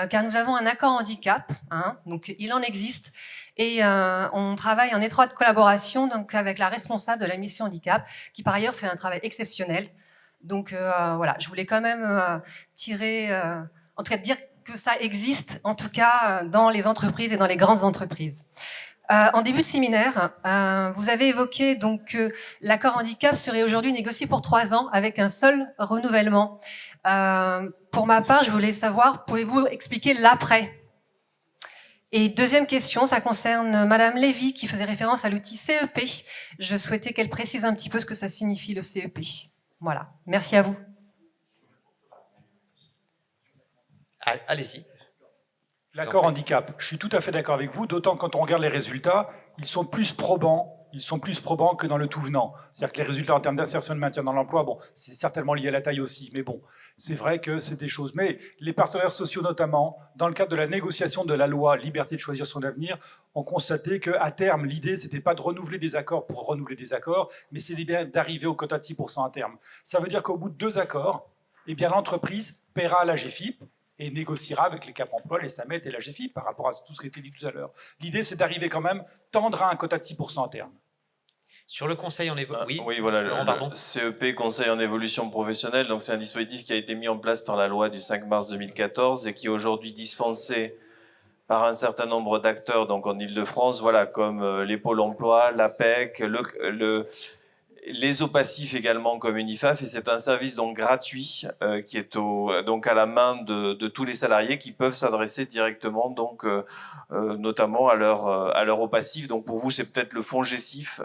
car nous avons un accord handicap, hein, donc il en existe. Et on travaille en étroite collaboration donc, avec la responsable de la mission handicap, qui par ailleurs fait un travail exceptionnel. Donc voilà, je voulais quand même en tout cas dire que ça existe, en tout cas dans les entreprises et dans les grandes entreprises. En début de séminaire, vous avez évoqué donc que l'accord handicap serait aujourd'hui négocié pour 3 ans avec un seul renouvellement. Pour ma part, je voulais savoir, pouvez-vous expliquer l'après ? Et deuxième question, ça concerne Madame Lévy qui faisait référence à l'outil CEP. Je souhaitais qu'elle précise un petit peu ce que ça signifie le CEP. Voilà, merci à vous. Allez-y. L'accord handicap, je suis tout à fait d'accord avec vous, d'autant quand on regarde les résultats, ils sont plus probants que dans le tout venant. C'est-à-dire que les résultats en termes d'insertion et de maintien dans l'emploi, bon, c'est certainement lié à la taille aussi, mais bon, c'est vrai que c'est des choses. Mais les partenaires sociaux notamment, dans le cadre de la négociation de la loi Liberté de choisir son avenir, ont constaté qu'à terme, l'idée, c'était pas de renouveler des accords pour renouveler des accords, mais c'est bien d'arriver au quota de 6% à terme. Ça veut dire qu'au bout de 2 accords, eh bien l'entreprise paiera à la GFIP et négociera avec les Cap Emploi, les SAMET et la GFIP par rapport à tout ce qui a été dit tout à l'heure. L'idée, c'est d'arriver quand même, tendre à un quota de 6% à terme. Sur le conseil en évolution. Oui, voilà, le CEP, Conseil en évolution professionnelle, donc c'est un dispositif qui a été mis en place par la loi du 5 mars 2014 et qui est aujourd'hui dispensé par un certain nombre d'acteurs donc en Ile-de-France, voilà, comme les pôles emploi, l'APEC, les OPACIF également comme UNIFAF, et c'est un service donc gratuit qui est donc à la main de tous les salariés qui peuvent s'adresser directement donc notamment à leur OPACIF. Donc pour vous c'est peut-être le fonds GESIF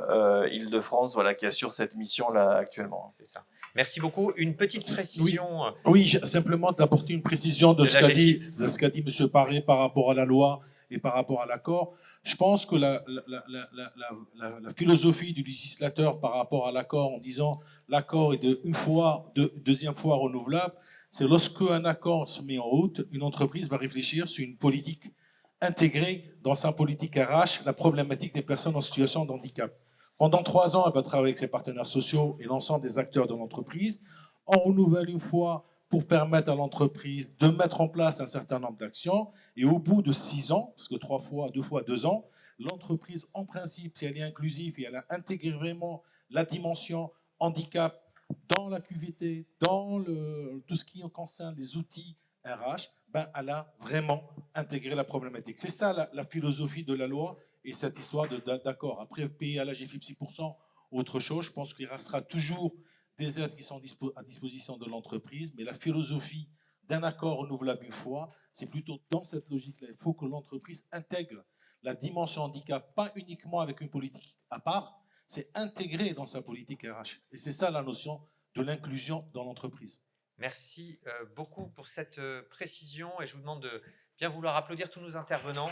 Île-de-France voilà qui assure cette mission là actuellement. C'est ça. Merci beaucoup. Une petite précision. Oui, simplement d'apporter une précision de ce qu'a dit M. Paré par rapport à la loi et par rapport à l'accord. Je pense que la philosophie du législateur par rapport à l'accord en disant l'accord est deuxième fois renouvelable, c'est lorsque un accord se met en route, une entreprise va réfléchir sur une politique intégrée dans sa politique RH, la problématique des personnes en situation de handicap. Pendant 3 ans, elle va travailler avec ses partenaires sociaux et l'ensemble des acteurs de l'entreprise. On renouvelle une fois pour permettre à l'entreprise de mettre en place un certain nombre d'actions. Et au bout de 6 ans, parce que 2 fois 2 ans, l'entreprise, en principe, si elle est inclusive et elle a intégré vraiment la dimension handicap dans la QVT, dans tout ce qui concerne les outils RH, ben, elle a vraiment intégré la problématique. C'est ça la philosophie de la loi et cette histoire d'accord. Après, payer à la GFIP 6%, autre chose, je pense qu'il restera toujours des aides qui sont à disposition de l'entreprise, mais la philosophie d'un accord renouvelable une fois, c'est plutôt dans cette logique-là. Il faut que l'entreprise intègre la dimension handicap, pas uniquement avec une politique à part, c'est intégré dans sa politique RH. Et c'est ça la notion de l'inclusion dans l'entreprise. Merci beaucoup pour cette précision et je vous demande de bien vouloir applaudir tous nos intervenants.